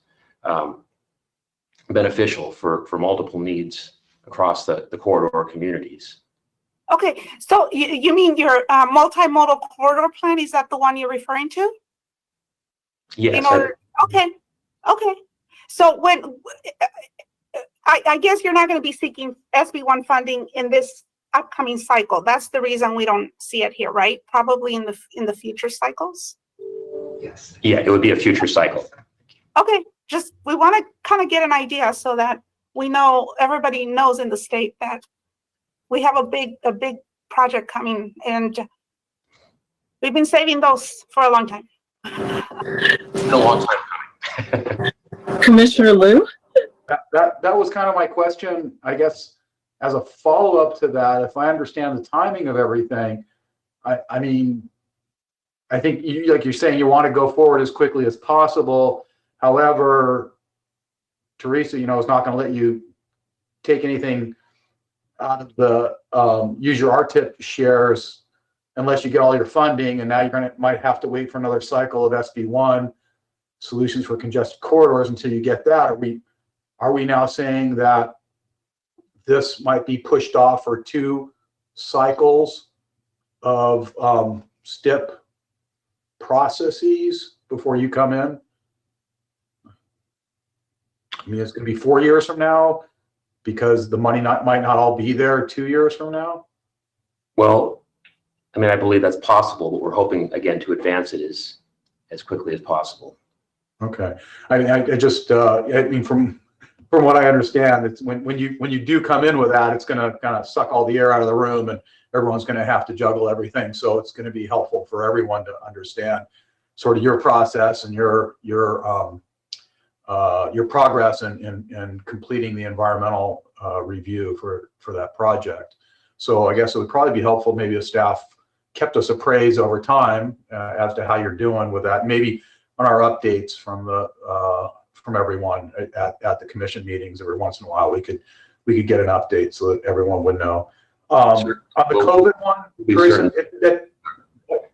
beneficial for multiple needs across the corridor communities. Okay, so you mean your multimodal corridor plan? Is that the one you're referring to? Yes. Okay. So when I guess you're not going to be seeking SB1 funding in this upcoming cycle. That's the reason we don't see it here, right? Probably in the future cycles. Yes. Yeah, it would be a future cycle. Okay, just we want to kind of get an idea so that we know, everybody knows in the state that we have a big project coming, and we've been saving those for a long time. A long time coming. Commissioner Liu? That was kind of my question, I guess, as a follow-up to that. If I understand the timing of everything, I mean, I think like you're saying, you want to go forward as quickly as possible. However, Teresa, is not going to let you take anything out of the use your RTIP shares unless you get all your funding, and now might have to wait for another cycle of SB1 solutions for congested corridors until you get that. Are we now saying that this might be pushed off for 2 cycles of STIP processes before you come in? I mean, it's going to be 4 years from now because the money might not all be there 2 years from now? Well, I mean, I believe that's possible, but we're hoping, again, to advance it as quickly as possible. Okay. I mean, I just, I mean, from what I understand, it's when you do come in with that, it's going to kind of suck all the air out of the room, and everyone's going to have to juggle everything. So it's going to be helpful for everyone to understand sort of your process and your progress in completing the environmental review for that project. So I guess it would probably be helpful maybe if staff kept us appraised over time as to how you're doing with that. Maybe on our updates from everyone at the commission meetings every once in a while, we could get an update so that everyone would know. Sure. On the COVID one, Teresa,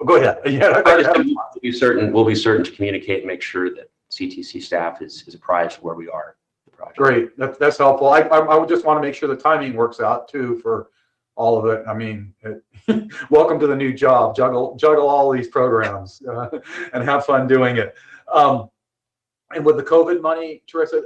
go ahead. Yeah, we'll be certain to communicate and make sure that CTC staff is apprised of where we are. The project. Great, that's helpful. I would just want to make sure the timing works out too for all of it. I mean, welcome to the new job. Juggle all these programs and have fun doing it. And with the COVID money, Teresa,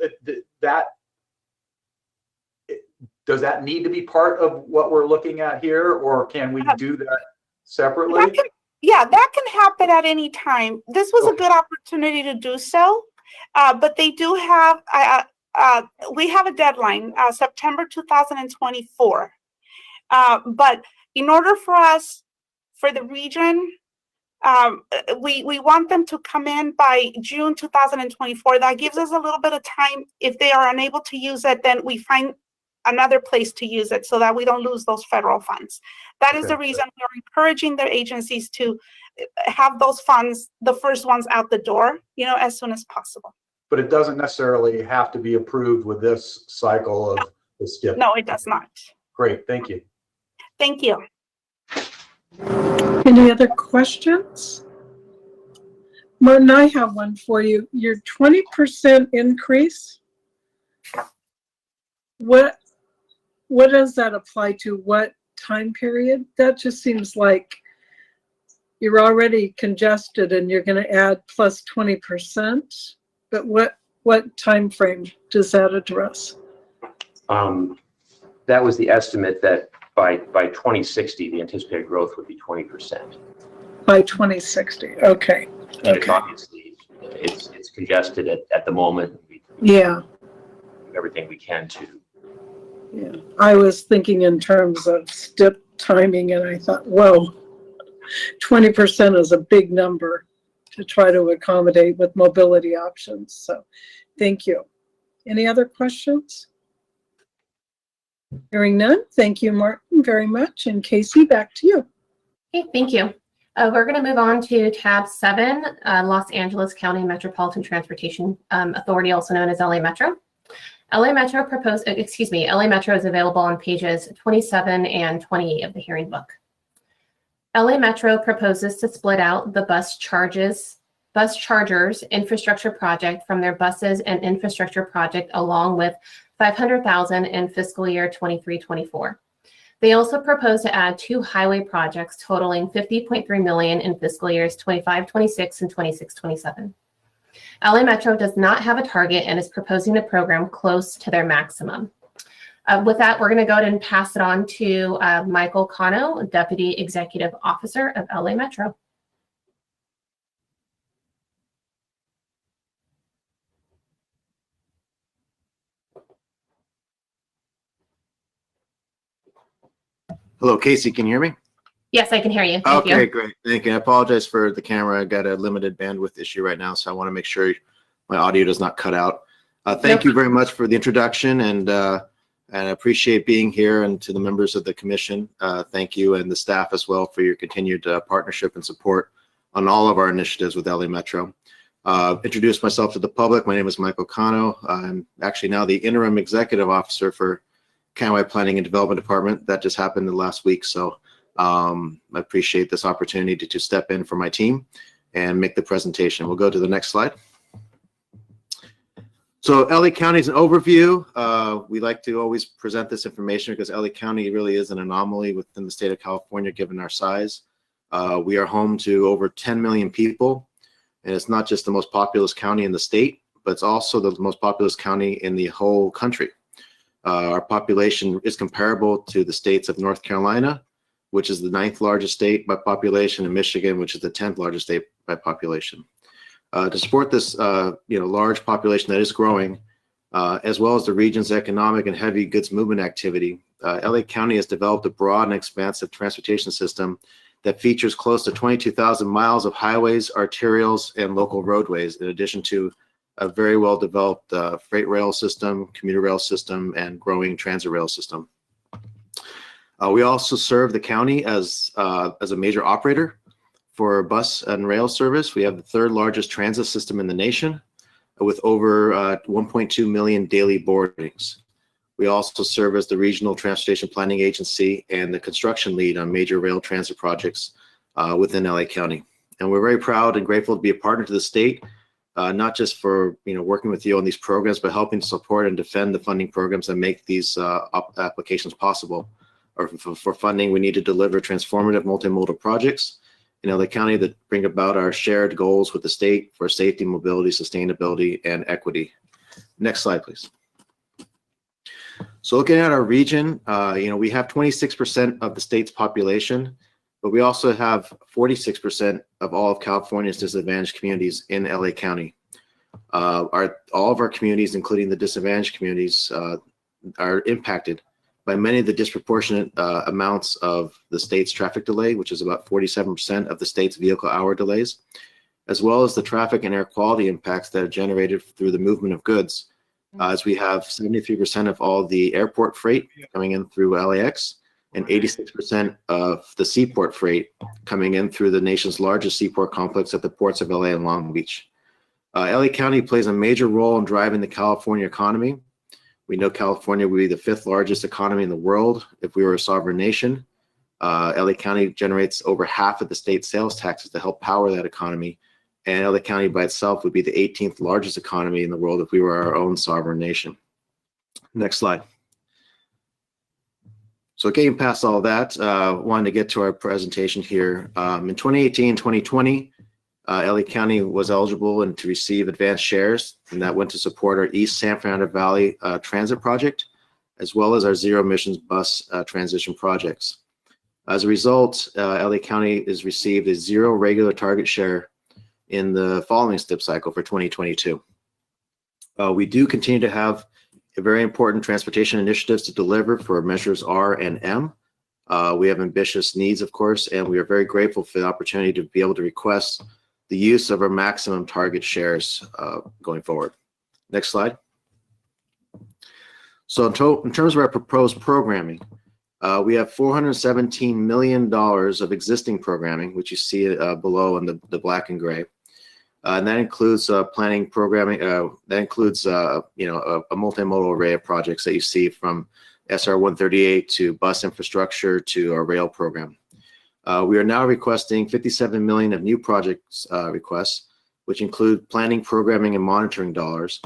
does that need to be part of what we're looking at here, or can we do that separately? That can happen at any time. This was a good opportunity to do so, but they do have, we have a deadline, September 2024. But in order for us, for the region, we want them to come in by June 2024. That gives us a little bit of time. If they are unable to use it, then we find another place to use it so that we don't lose those federal funds. That is the reason we're encouraging the agencies to have those funds, the first ones out the door, as soon as possible. But it doesn't necessarily have to be approved with this cycle of the STIP. No, it does not. Great, thank you. Thank you. Any other questions? Martin, I have one for you. Your 20% increase, what does that apply to? What time period? That just seems like you're already congested and you're going to add plus 20%. But what time frame does that address? That was the estimate that by 2060, the anticipated growth would be 20%. By 2060. Okay. And it's Okay. obviously, it's congested at the moment. We Yeah. do everything we can to. Yeah. I was thinking in terms of STIP timing, and I thought, whoa, 20% is a big number to try to accommodate with mobility options. So thank you. Any other questions? Hearing none, thank you, Martin, very much. And Casey, back to you. Okay, thank you. We're going to move on to tab 7, Los Angeles County Metropolitan Transportation Authority, also known as LA Metro. LA Metro is available on pages 27 and 28 of the hearing book. LA Metro proposes to split out the bus chargers infrastructure project from their buses and infrastructure project, along with $500,000 in fiscal year 23-24. They also propose to add 2 highway projects totaling $50.3 million in fiscal years 25-26 and 26-27. LA Metro does not have a target and is proposing the program close to their maximum. With that, we're going to go ahead and pass it on to Michael Cano, Deputy Executive Officer of LA Metro. Hello, Casey, can you hear me? Yes, I can hear you. Thank you. Okay, great. Thank you. I apologize for the camera. I got a limited bandwidth issue right now, so I want to make sure my audio does not cut out. Thank you very much for the introduction, and I appreciate being here, and to the members of the commission, thank you, and the staff as well for your continued partnership and support on all of our initiatives with LA Metro. Introduce myself to the public. My name is Michael Cano. I'm actually now the interim executive officer for Countywide Planning and Development Department. That just happened the last week, so I appreciate this opportunity to step in for my team and make the presentation. We'll go to the next slide. So LA County is an overview. We like to always present this information because LA County really is an anomaly within the state of California, given our size. We are home to over 10 million people, and it's not just the most populous county in the state, but it's also the most populous county in the whole country. Our population is comparable to the states of North Carolina, which is the 9th largest state by population, and Michigan, which is the 10th largest state by population. To support this large population that is growing, as well as the region's economic and heavy goods movement activity, LA County has developed a broad and expansive transportation system that features close to 22,000 miles of highways, arterials, and local roadways, in addition to a very well-developed freight rail system, commuter rail system, and growing transit rail system. We also serve the county as a major operator for bus and rail service. We have the 3rd largest transit system in the nation, with over 1.2 million daily boardings. We also serve as the regional transportation planning agency and the construction lead on major rail transit projects within LA County. And we're very proud and grateful to be a partner to the state, not just for working with you on these programs, but helping to support and defend the funding programs that make these applications possible. Or for funding, we need to deliver transformative multimodal projects in LA County that bring about our shared goals with the state for safety, mobility, sustainability, and equity. Next slide, please. So looking at our region, we have 26% of the state's population, but we also have 46% of all of California's disadvantaged communities in LA County. All of our communities, including the disadvantaged communities, are impacted by many of the disproportionate amounts of the state's traffic delay, which is about 47% of the state's vehicle hour delays, as well as the traffic and air quality impacts that are generated through the movement of goods, as we have 73% of all the airport freight coming in through LAX and 86% of the seaport freight coming in through the nation's largest seaport complex at the ports of LA and Long Beach. LA County plays a major role in driving the California economy. We know California would be the 5th largest economy in the world if we were a sovereign nation. LA County generates over half of the state sales taxes to help power that economy. and LA County by itself would be the 18th largest economy in the world if we were our own sovereign nation. Next slide. So getting past all that, wanted to get to our presentation here. In 2018, 2020, LA County was eligible and to receive advanced shares, and that went to support our East San Fernando Valley transit project, as well as our zero emissions bus transition projects. As a result, LA County has received a zero regular target share in the following STIP cycle for 2022. We do continue to have a very important transportation initiatives to deliver for measures R and M. We have ambitious needs, of course, and we are very grateful for the opportunity to be able to request the use of our maximum target shares going forward. Next slide. So in terms of our proposed programming, we have $417 million of existing programming, which you see below in the black and gray. And that includes planning programming. That includes a multimodal array of projects that you see from SR 138 to bus infrastructure to our rail program. We are now requesting $57 million of new projects requests, which include planning, programming, and monitoring dollars,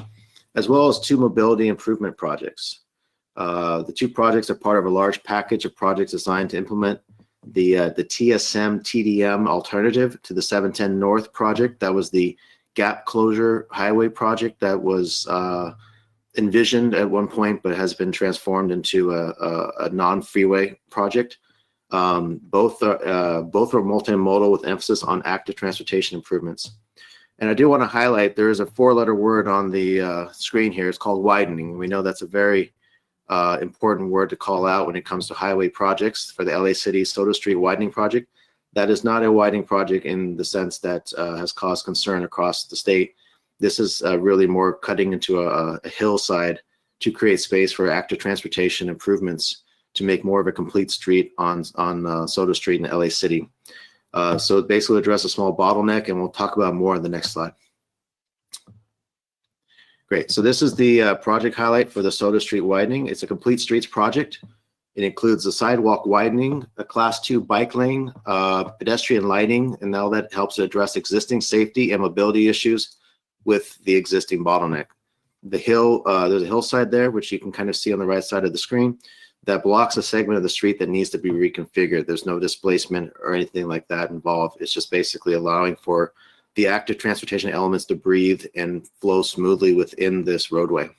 as well as 2 mobility improvement projects. The 2 projects are part of a large package of projects designed to implement the TSM TDM alternative to the 710 North project. That was the gap closure highway project that was envisioned at one point, but has been transformed into a non-freeway project. Both are multimodal with emphasis on active transportation improvements. And I do want to highlight there is a 4-letter word on the screen here. It's called widening. We know that's a very important word to call out when it comes to highway projects for the LA City Soto Street widening project. That is not a widening project in the sense that has caused concern across the state. This is really more cutting into a hillside to create space for active transportation improvements to make more of a complete street on Soto Street in LA City. So it basically address a small bottleneck, and we'll talk about more on the next slide. Great, so this is the project highlight for the Soto Street widening. It's a complete streets project. It includes a sidewalk widening, a class 2 bike lane, pedestrian lighting, and all that helps address existing safety and mobility issues with the existing bottleneck. The hill, there's a hillside there, which you can kind of see on the right side of the screen, that blocks a segment of the street that needs to be reconfigured. There's no displacement or anything like that involved. It's just basically allowing for the active transportation elements to breathe and flow smoothly within this roadway.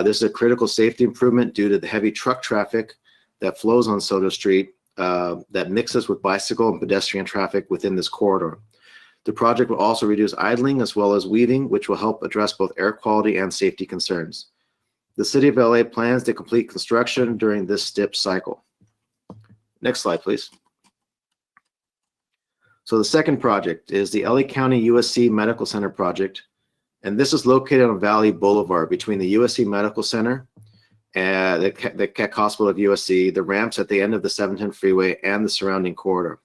This is a critical safety improvement due to the heavy truck traffic that flows on Soto Street that mixes with bicycle and pedestrian traffic within this corridor. The project will also reduce idling as well as weaving, which will help address both air quality and safety concerns. The City of LA plans to complete construction during this STIP cycle. Next slide, please. So the second project is the LA County USC Medical Center project, and this is located on Valley Boulevard between the USC Medical Center and the Keck Hospital of USC, the ramps at the end of the 710 freeway, and the surrounding corridor.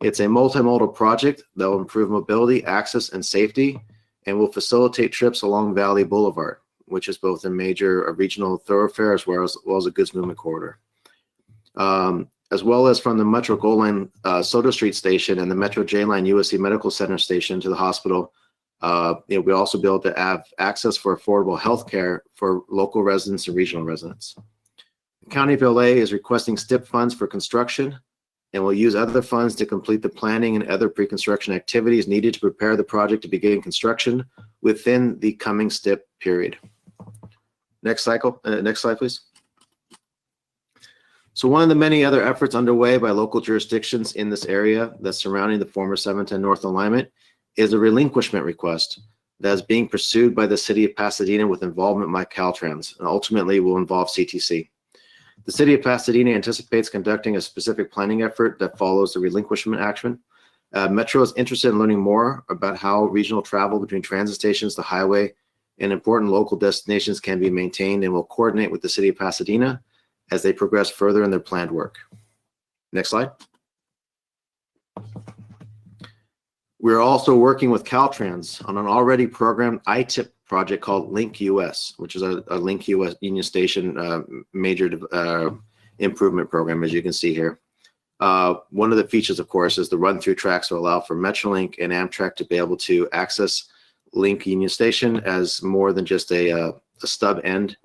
It's a multimodal project that will improve mobility, access, and safety, and will facilitate trips along Valley Boulevard, which is both a major regional thoroughfare as well as a goods movement corridor. As well as from the Metro Gold Line Soto Street station and the Metro J Line USC Medical Center station to the hospital. We also be able to have access for affordable health care for local residents and regional residents. The County of LA is requesting STIP funds for construction and will use other funds to complete the planning and other pre-construction activities needed to prepare the project to begin construction within the coming STIP period. Next slide, please. So one of the many other efforts underway by local jurisdictions in this area that's surrounding the former 710 North alignment is a relinquishment request that is being pursued by the City of Pasadena with involvement by Caltrans, and ultimately will involve CTC. The City of Pasadena anticipates conducting a specific planning effort that follows the relinquishment action. Metro is interested in learning more about how regional travel between transit stations, the highway, and important local destinations can be maintained, and will coordinate with the City of Pasadena as they progress further in their planned work. Next slide. We're also working with Caltrans on an already programmed ITIP project called Link US, which is a Link US Union Station major improvement program, as you can see here. One of the features, of course, is the run-through tracks will allow for Metrolink and Amtrak to be able to access Link Union Station as more than just a stub end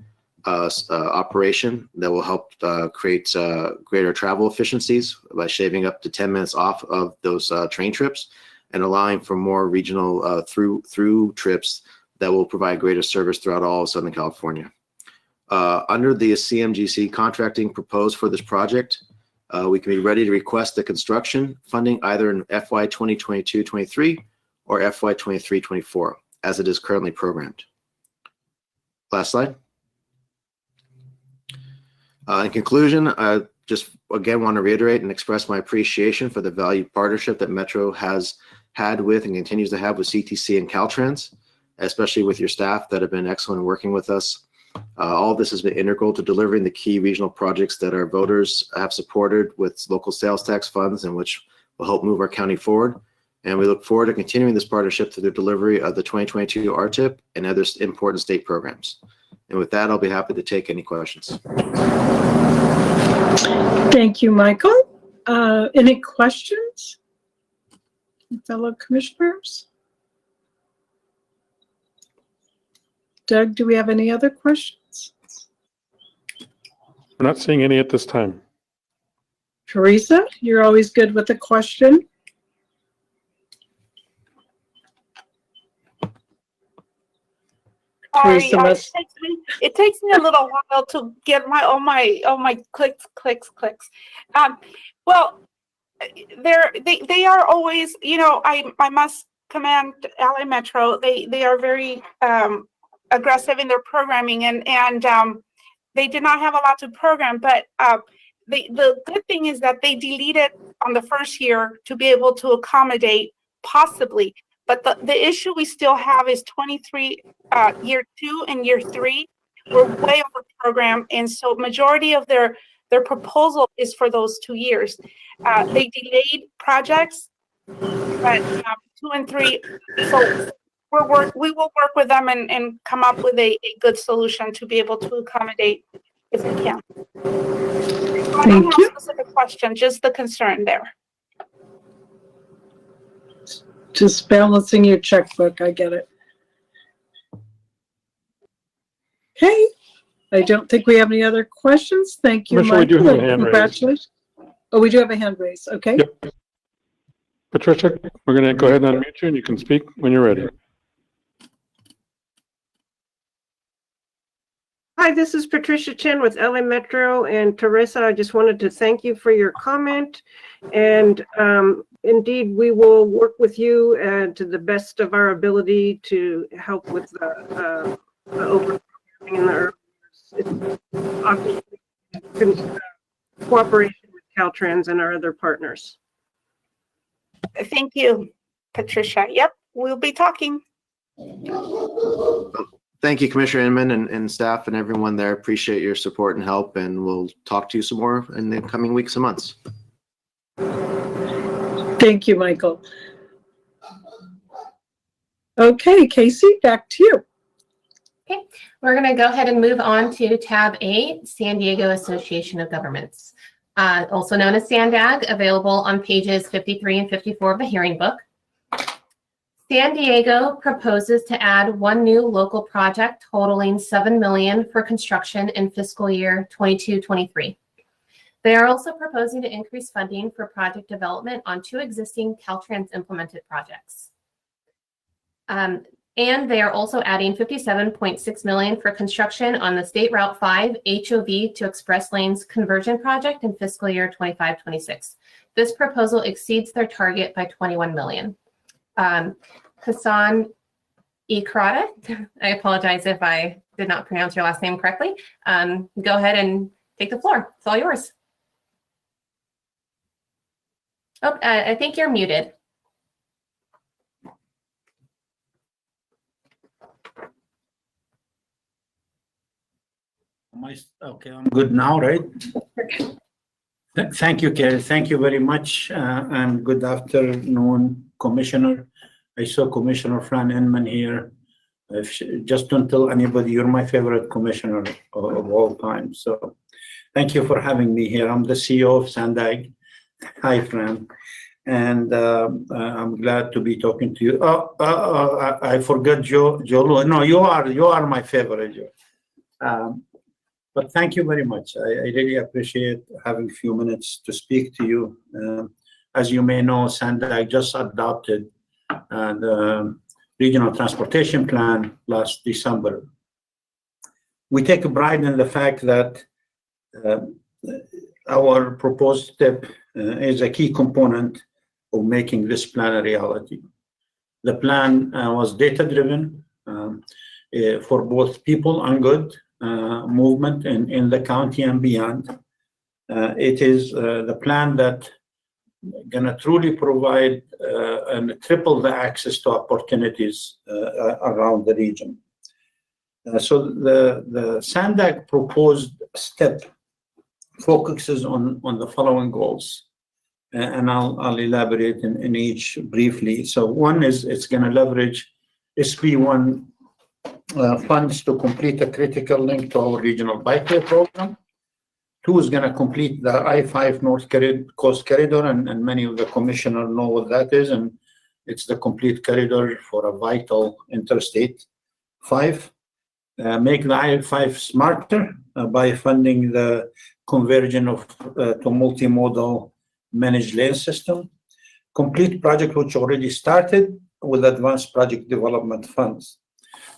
operation that will help create greater travel efficiencies by shaving up to 10 minutes off of those train trips and allowing for more regional through trips that will provide greater service throughout all of Southern California. Under the CMGC contracting proposed for this project, we can be ready to request the construction funding either in FY 2022-23 or FY 23-24, as it is currently programmed. Last slide. In conclusion, I just again want to reiterate and express my appreciation for the valued partnership that Metro has had with and continues to have with CTC and Caltrans, especially with your staff that have been excellent in working with us. All of this has been integral to delivering the key regional projects that our voters have supported with local sales tax funds and which will help move our county forward. And we look forward to continuing this partnership through the delivery of the 2022 RTIP and other important state programs. And with that, I'll be happy to take any questions. Thank you, Michael. Any questions, fellow commissioners? Doug, do we have any other questions? We're not seeing any at this time. Teresa, you're always good with a question. Sorry, Teresa must- it takes me a little while to get all my clicks. Well, they are always, you know, I must commend LA Metro. They are very aggressive in their programming, and they did not have a lot to program, but the good thing is that they deleted on the first year to be able to accommodate possibly. But the issue we still have is 23 year 2 and year 3. We're way over program, and so majority of their proposal is for those 2 years. They delayed projects, but 2 and 3. So we will work with them and come up with a good solution to be able to accommodate if we can. I don't have a specific question, just the concern there. Just balancing your checkbook, I get it. Okay, I don't think we have any other questions. Thank you, Commissioner, we do Michael, have a and hand congratulations. Oh, we do have a hand raised, okay. Yep. Patricia, we're going to go ahead and unmute you and you can speak when you're ready. Hi, this is Patricia Chen with LA Metro, and Teresa, I just wanted to thank you for your comment. And indeed, we will work with you to the best of our ability to help with the overprogramming in the early years. It's obviously cooperation with Caltrans and our other partners. Thank you, Patricia. Yep, we'll be talking. Thank you, Commissioner Inman and staff and everyone there. Appreciate your support and help, and we'll talk to you some more in the coming weeks and months. Thank you, Michael. Okay, Casey, back to you. Okay, we're going to go ahead and move on to tab 8, San Diego Association of Governments, also known as SANDAG, available on pages 53 and 54 of the hearing book. San Diego proposes to add one new local project totaling $7 million for construction in fiscal year 22-23. They are also proposing to increase funding for project development on 2 existing Caltrans implemented projects. And they are also adding $57.6 million for construction on the State Route 5 HOV to Express Lanes conversion project in fiscal year 25-26. This proposal exceeds their target by $21 million. Hassan Ikrada, I apologize if I did not pronounce your last name correctly. Go ahead and take the floor. It's all yours. Oh, I think you're muted. Okay, I'm good now, right? Thank you, Kerry. Thank you very much, and good afternoon, Commissioner. I saw Commissioner Fran Inman here. Just don't tell anybody you're my favorite commissioner of all time. So thank you for having me here. I'm the CEO of SANDAG, Hi, Fran. And I'm glad to be talking to you. I forgot Joe. No, you are my favorite, Joe. But thank you very much. I really appreciate having a few minutes to speak to you. As you may know, SANDAG just adopted the Regional Transportation Plan last December. We take pride in the fact that our proposed STIP is a key component of making this plan a reality. The plan was data-driven for both people and good movement in the county and beyond. It is the plan that gonna truly provide and triple the access to opportunities around the region. So the SANDAG proposed STIP focuses on the following goals, and I'll elaborate in each briefly. So one is it's going to leverage SB1 funds to complete a critical link to our regional bikeway program. Two is going to complete the I-5 North Coast Corridor, and many of the commissioners know what that is, and it's the complete corridor for a vital interstate 5. Make the I-5 smarter by funding the conversion to multimodal managed lane system. Complete project which already started with advanced project development funds.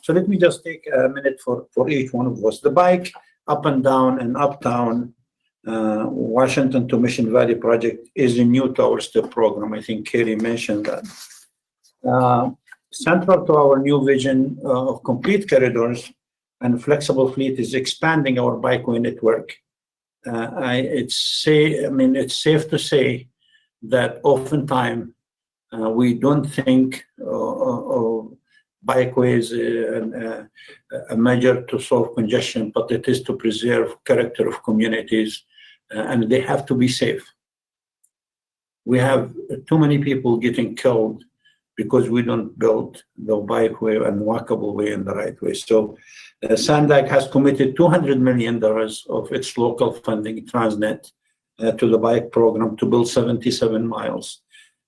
So let me just take a minute for each one of those. The bike up and down and uptown Washington to Mission Valley project is new to our STIP program. I think Kerry mentioned that. Central to our new vision of complete corridors and flexible fleet is expanding our bikeway network. It's safe to say that oftentimes we don't think of bikeways a measure to solve congestion, but it is to preserve character of communities, and they have to be safe. We have too many people getting killed because we don't build the bikeway and walkable way in the right way. So SANDAG has committed $200 million of its local funding, Transnet, to the bike program to build 77 miles.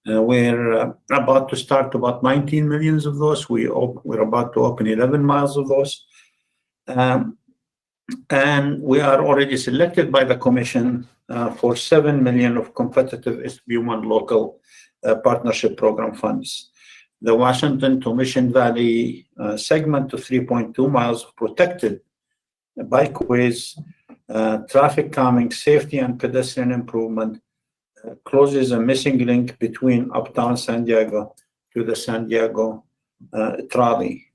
We're about to start about 19 million of those. We're about to open 11 miles of those. And we are already selected by the Commission for 7 million of competitive SB1 local partnership program funds. The Washington to Mission Valley segment of 3.2 miles of protected bikeways, traffic calming, safety and pedestrian improvement, closes a missing link between uptown San Diego to the San Diego trolley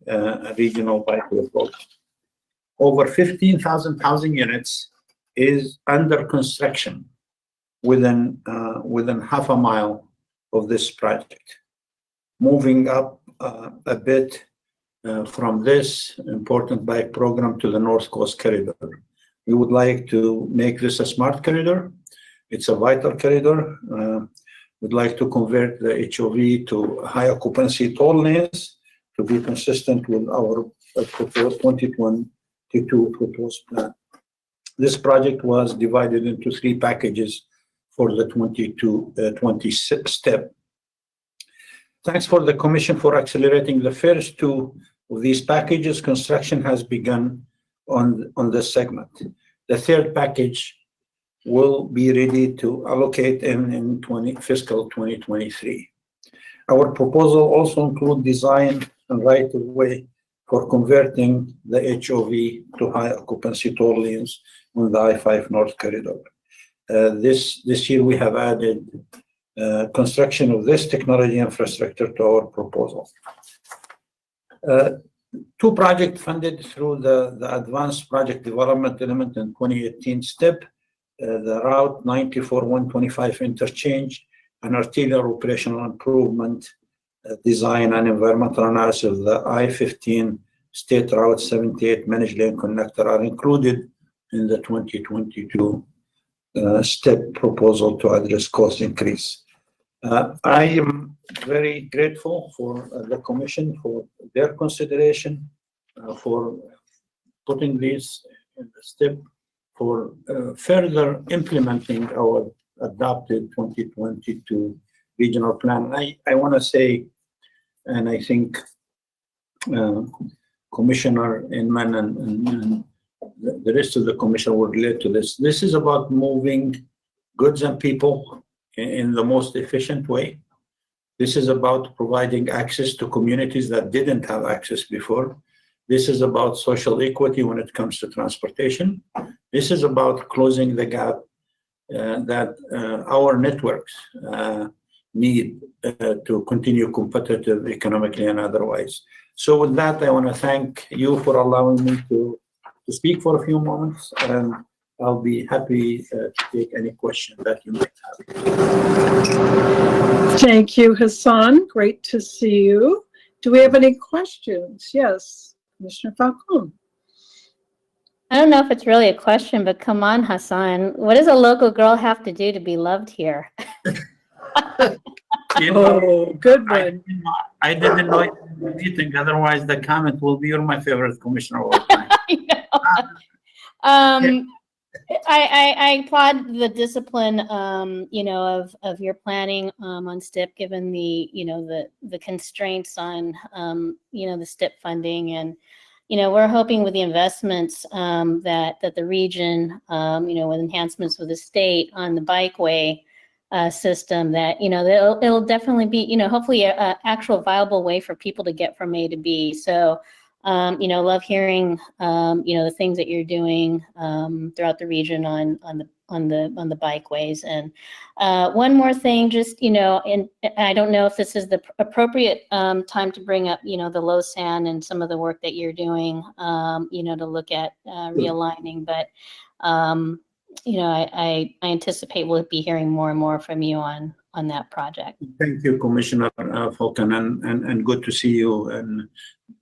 regional bikeway road. Over 15,000 housing units is under construction within half a mile of this project. Moving up a bit from this important bike program to the North Coast Corridor. We would like to make this a smart corridor. It's a vital corridor. We'd like to convert the HOV to high occupancy toll lanes to be consistent with our proposed 2022 proposed plan. This project was divided into 3 packages for the 22-26 STIP. Thanks for the Commission for accelerating the first 2 of these packages. Construction has begun on this segment. The 3rd package will be ready to allocate in fiscal 2023. Our proposal also includes design and right-of-way for converting the HOV to high occupancy toll lanes on the I-5 North Corridor. This year we have added construction of this technology infrastructure to our proposal. 2 projects funded through the Advanced Project Development Element in 2018 STIP, the Route 94-125 interchange, and arterial operational improvement design and environmental analysis of the I-15 State Route 78 managed lane connector are included in the 2022 STIP proposal to address cost increase. I am very grateful for the Commission for their consideration, for putting these in the STIP, for further implementing our adopted 2022 regional plan. I want to say, and I think Commissioner Inman and the rest of the commission will relate to this. This is about moving goods and people in the most efficient way. This is about providing access to communities that didn't have access before. This is about social equity when it comes to transportation. This is about closing the gap that our networks need to continue competitive economically and otherwise. So with that, I want to thank you for allowing me to speak for a few moments, and I'll be happy to take any question that you might have. Thank you, Hassan. Great to see you. Do we have any questions? Yes, Commissioner Falcone. I don't know if it's really a question, but come on, Hassan. What does a local girl have to do to be loved here? Oh, good one. I didn't know you were repeating, otherwise the comment will be, you're my favorite commissioner of all time. I applaud the discipline, of your planning on STIP, given the constraints on, the STIP funding. And, we're hoping with the investments that the region, with enhancements with the state on the bikeway system, that, it'll definitely be, hopefully a actual viable way for people to get from A to B. So, love hearing, the things that you're doing throughout the region on the bikeways. And one more thing, just, and I don't know if this is the appropriate time to bring up, the LoSAN and some of the work that you're doing, to look at realigning, but, I anticipate we'll be hearing more and more from you on that project. Thank you, Commissioner Falcon, and good to see you, and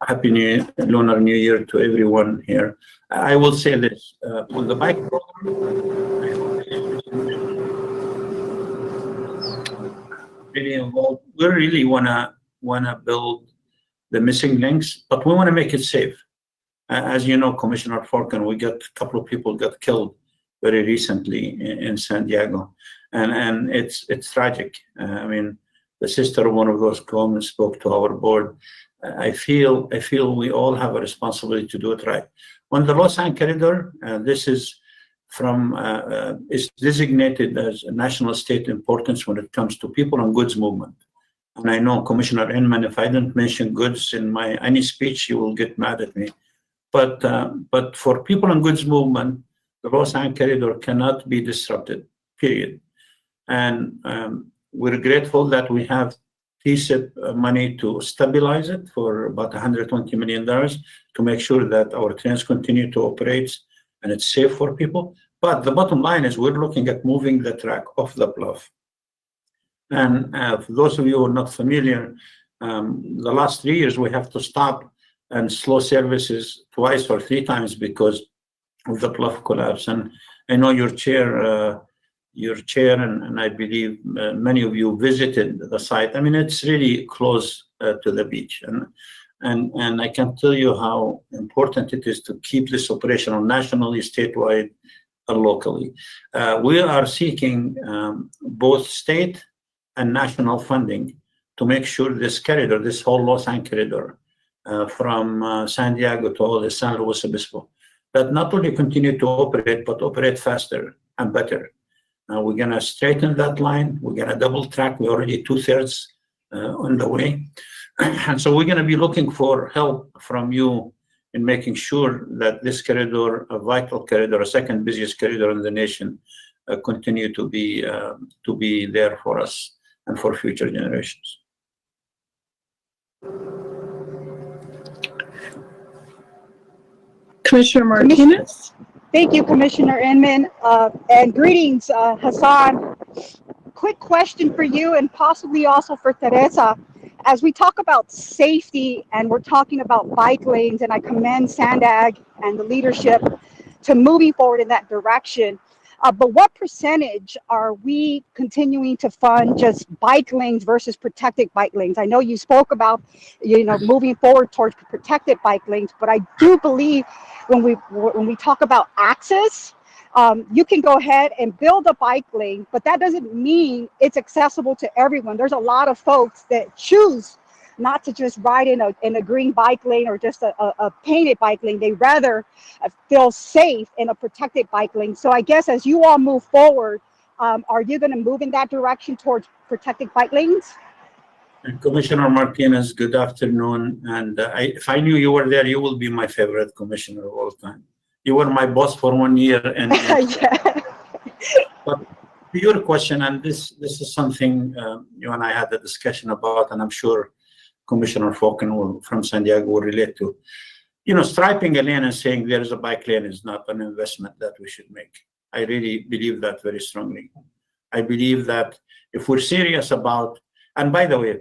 Happy Lunar New Year to everyone here. I will say this, with the bike program, really involved. We really wanna build the missing links, but we wanna make it safe. As you know, Commissioner Falcon, we got a couple of people got killed very recently in San Diego, and it's tragic. I mean, the sister of one of those come and spoke to our board. I feel we all have a responsibility to do it right. On the LoSAN corridor, this is is designated as a national state importance when it comes to people and goods movement. And I know Commissioner Inman, if I didn't mention goods in any speech, you will get mad at me. But for people and goods movement, the LoSAN corridor cannot be disrupted, period. And we're grateful that we have TSIP money to stabilize it for about $120 million to make sure that our trains continue to operate and it's safe for people. But the bottom line is we're looking at moving the track off the bluff. And for those of you who are not familiar, the last 3 years we have to stop and slow services twice or 3 times because of the bluff collapse. And I know your chair, and I believe many of you visited the site. I mean, it's really close to the beach, and I can tell you how important it is to keep this operational nationally, statewide, and locally. We are seeking both state and national funding to make sure this corridor, this whole LoSAN corridor, from San Diego to all the San Luis Obispo, that not only continue to operate, but operate faster and better. We're going to straighten that line. We're going to double track. We're already 2/3 on the way. And so we're going to be looking for help from you in making sure that this corridor, a vital corridor, a second busiest corridor in the nation, continue to be there for us and for future generations. Commissioner Martinez. Thank you, Commissioner Inman, and greetings, Hassan. Quick question for you and possibly also for Teresa. As we talk about safety and we're talking about bike lanes, and I commend SANDAG and the leadership to moving forward in that direction. But what percentage are we continuing to fund just bike lanes versus protected bike lanes? I know you spoke about, moving forward towards protected bike lanes, but I do believe when we talk about access, you can go ahead and build a bike lane, but that doesn't mean it's accessible to everyone. There's a lot of folks that choose not to just ride in a green bike lane or just a painted bike lane. They rather feel safe in a protected bike lane. So I guess as you all move forward, are you going to move in that direction towards protected bike lanes? Commissioner Martinez, good afternoon. And if I knew you were there, you will be my favorite commissioner of all time. You were my boss for 1 year. And Yeah. But to your question, and this is something you and I had a discussion about, and I'm sure Commissioner Falcon from San Diego will relate to. Striping a lane and saying there is a bike lane is not an investment that we should make. I really believe that very strongly. I believe that if we're serious about, and by the way,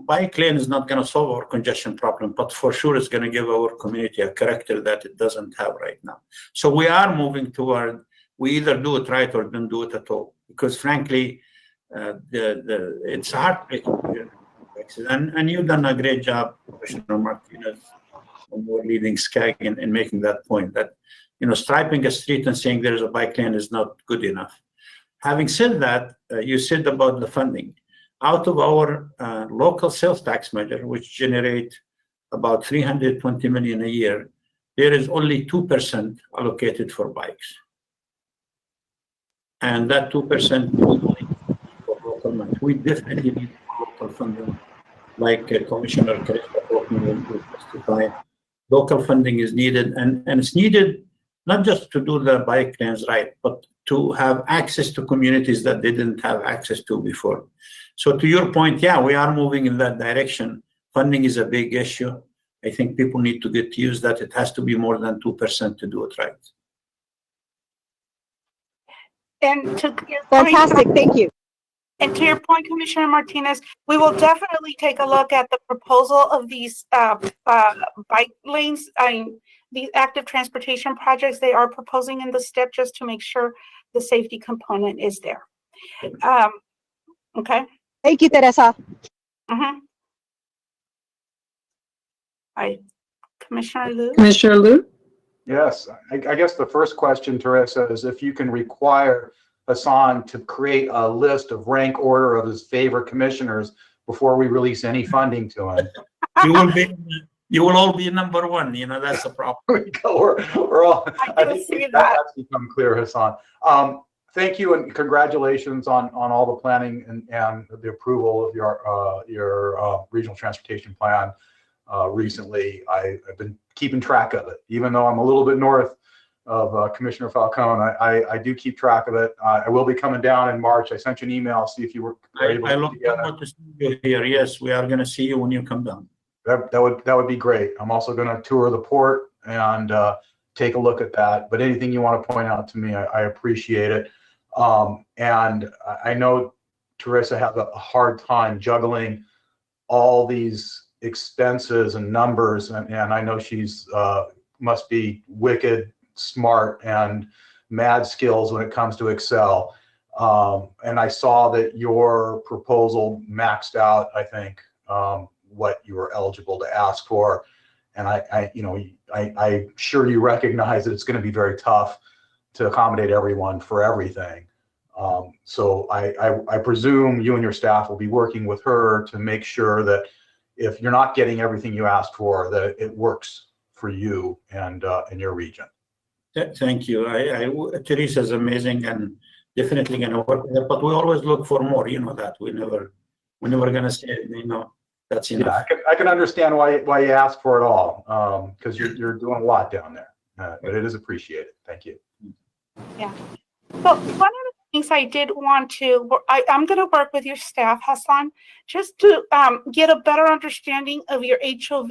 bike lane is not going to solve our congestion problem, but for sure it's going to give our community a character that it doesn't have right now. So we are moving toward, we either do it right or don't do it at all, because frankly, it's heartbreaking. And you've done a great job, Commissioner Martinez, when leading SCAG in making that point, that striping a street and saying there's a bike lane is not good enough. Having said that, you said about the funding. Out of our local sales tax measure, which generate about $320 million a year, there is only 2% allocated for bikes. And that 2% is only for local money. We definitely need local funding, like Commissioner will testify. Local funding is needed, and it's needed not just to do the bike lanes right, but to have access to communities that they didn't have access to before. So to your point, yeah, we are moving in that direction. Funding is a big issue. I think people need to get used that it has to be more than 2% to do it right. And to your Fantastic, thank you. And to your point, Commissioner Martinez, we will definitely take a look at the proposal of these bike lanes, these active transportation projects they are proposing in the STIP, just to make sure the safety component is there. Okay. Thank you, Teresa. Commissioner Liu? Commissioner Liu? Yes, I guess the first question, Teresa, is if you can require Hassan to create a list of rank order of his favorite commissioners before we release any funding to him. You will all be number one. That's the problem. We're all. I think that's become clear, Hassan. Thank you and congratulations on all the planning and the approval of your regional transportation plan recently. I've been keeping track of it, even though I'm a little bit north of Commissioner Falcone. I do keep track of it. I will be coming down in March. I sent you an email, see if you were able to look forward to seeing you here. Yes, we are going to see you when you come down. That would be great. I'm also going to tour the port and take a look at that. But anything you want to point out to me, I appreciate it. And I know Teresa has a hard time juggling all these expenses and numbers, and I know she's must be wicked smart and mad skills when it comes to Excel. And I saw that your proposal maxed out, I think, what you were eligible to ask for. And I'm sure you recognize that it's going to be very tough to accommodate everyone for everything. So I presume you and your staff will be working with her to make sure that if you're not getting everything you asked for, that it works for you and in your region. Thank you. Teresa is amazing and definitely going to work with her, but we always look for more. You know that we're never going to say, that's enough. Yeah, I can understand why you asked for it all, because you're doing a lot down there, but it is appreciated. Thank you. Yeah. So one of the things I did want to, I'm going to work with your staff, Hassan, just to get a better understanding of your HOV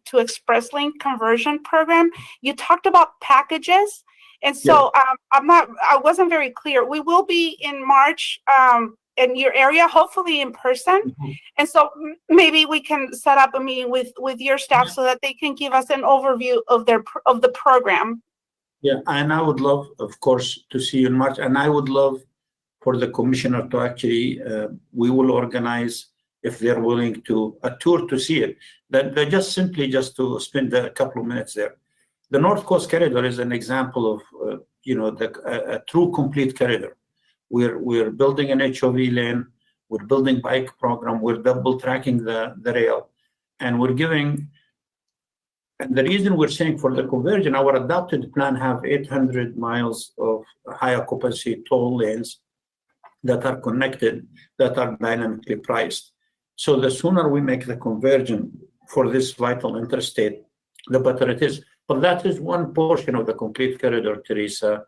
to Express Lane conversion program. You talked about packages, and so I wasn't very clear. We will be in March in your area, hopefully in person, and so maybe we can set up a meeting with your staff so that they can give us an overview of the program. Yeah, and I would love, of course, to see you in March. And I would love for the commissioner to actually, we will organize, if they're willing to, a tour to see it. That just simply to spend a couple of minutes there. The North Coast Corridor is an example of a true complete corridor. We're building an HOV lane, we're building bike program, we're double tracking the rail, and we're giving. And the reason we're saying for the conversion, our adopted plan have 800 miles of high occupancy toll lanes that are connected, that are dynamically priced. So the sooner we make the conversion for this vital interstate, the better it is. But that is one portion of the complete corridor, Teresa.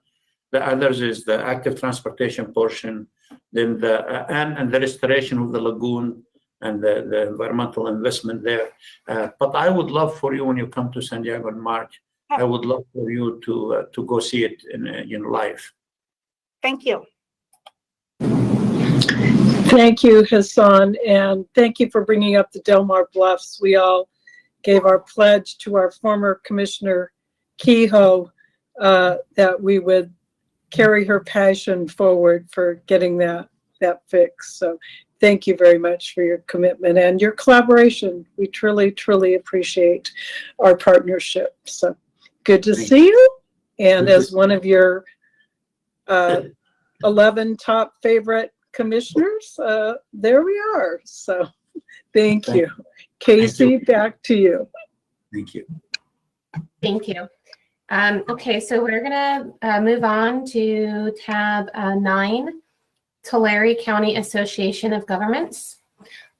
The others is the active transportation portion, then and the restoration of the lagoon and the environmental investment there. But I would love for you, when you come to San Diego in March, I would love for you to go see it in live. Thank you. Thank you, Hassan, and thank you for bringing up the Del Mar Bluffs. We all gave our pledge to our former Commissioner Kehoe that we would carry her passion forward for getting that fix. So thank you very much for your commitment and your collaboration. We truly, truly appreciate our partnership. So good to see you. And as one of your 11 top favorite commissioners, there we are. So thank you. Casey, back to you. Thank you. Thank you. Okay, so we're going to move on to tab 9, Tulare County Association of Governments.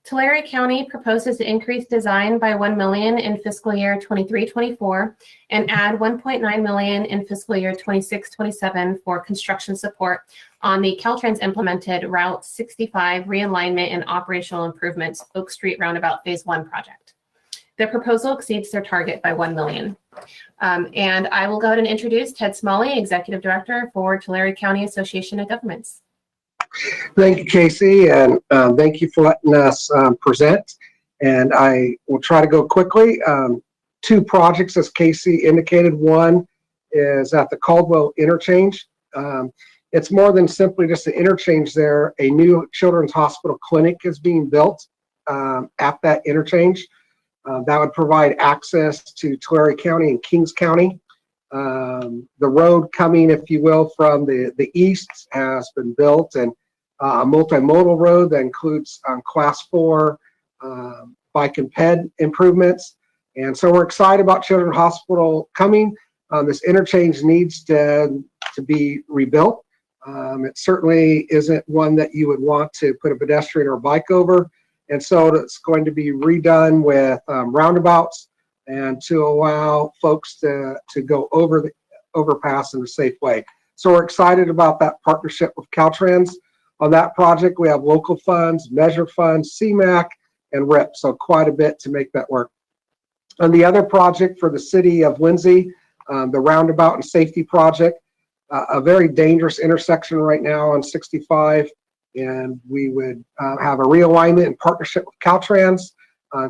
Tulare County proposes to increase design by $1 million in fiscal year 23-24 and add $1.9 million in fiscal year 26-27 for construction support on the Caltrans implemented Route 65 realignment and operational improvements Oak Street Roundabout Phase 1 project. The proposal exceeds their target by $1 million. And I will go ahead and introduce Ted Smalley, Executive Director for Tulare County Association of Governments. Thank you, Casey, and thank you for letting us present. And I will try to go quickly. 2 projects, as Casey indicated. One is at the Caldwell interchange. It's more than simply just an interchange there. A new children's hospital clinic is being built at that interchange. That would provide access to Tulare County and Kings County. The road coming, if you will, from the east has been built, and a multimodal road that includes class 4 bike and ped improvements. And so we're excited about Children's Hospital coming. This interchange needs to be rebuilt. It certainly isn't one that you would want to put a pedestrian or a bike over. And so it's going to be redone with roundabouts and to allow folks to go over the overpass in a safe way. So we're excited about that partnership with Caltrans. On that project, we have local funds, measure funds, CMAQ, and RIP, so quite a bit to make that work. On the other project for the city of Lindsay, the roundabout and safety project, a very dangerous intersection right now on 65, and we would have a realignment in partnership with Caltrans,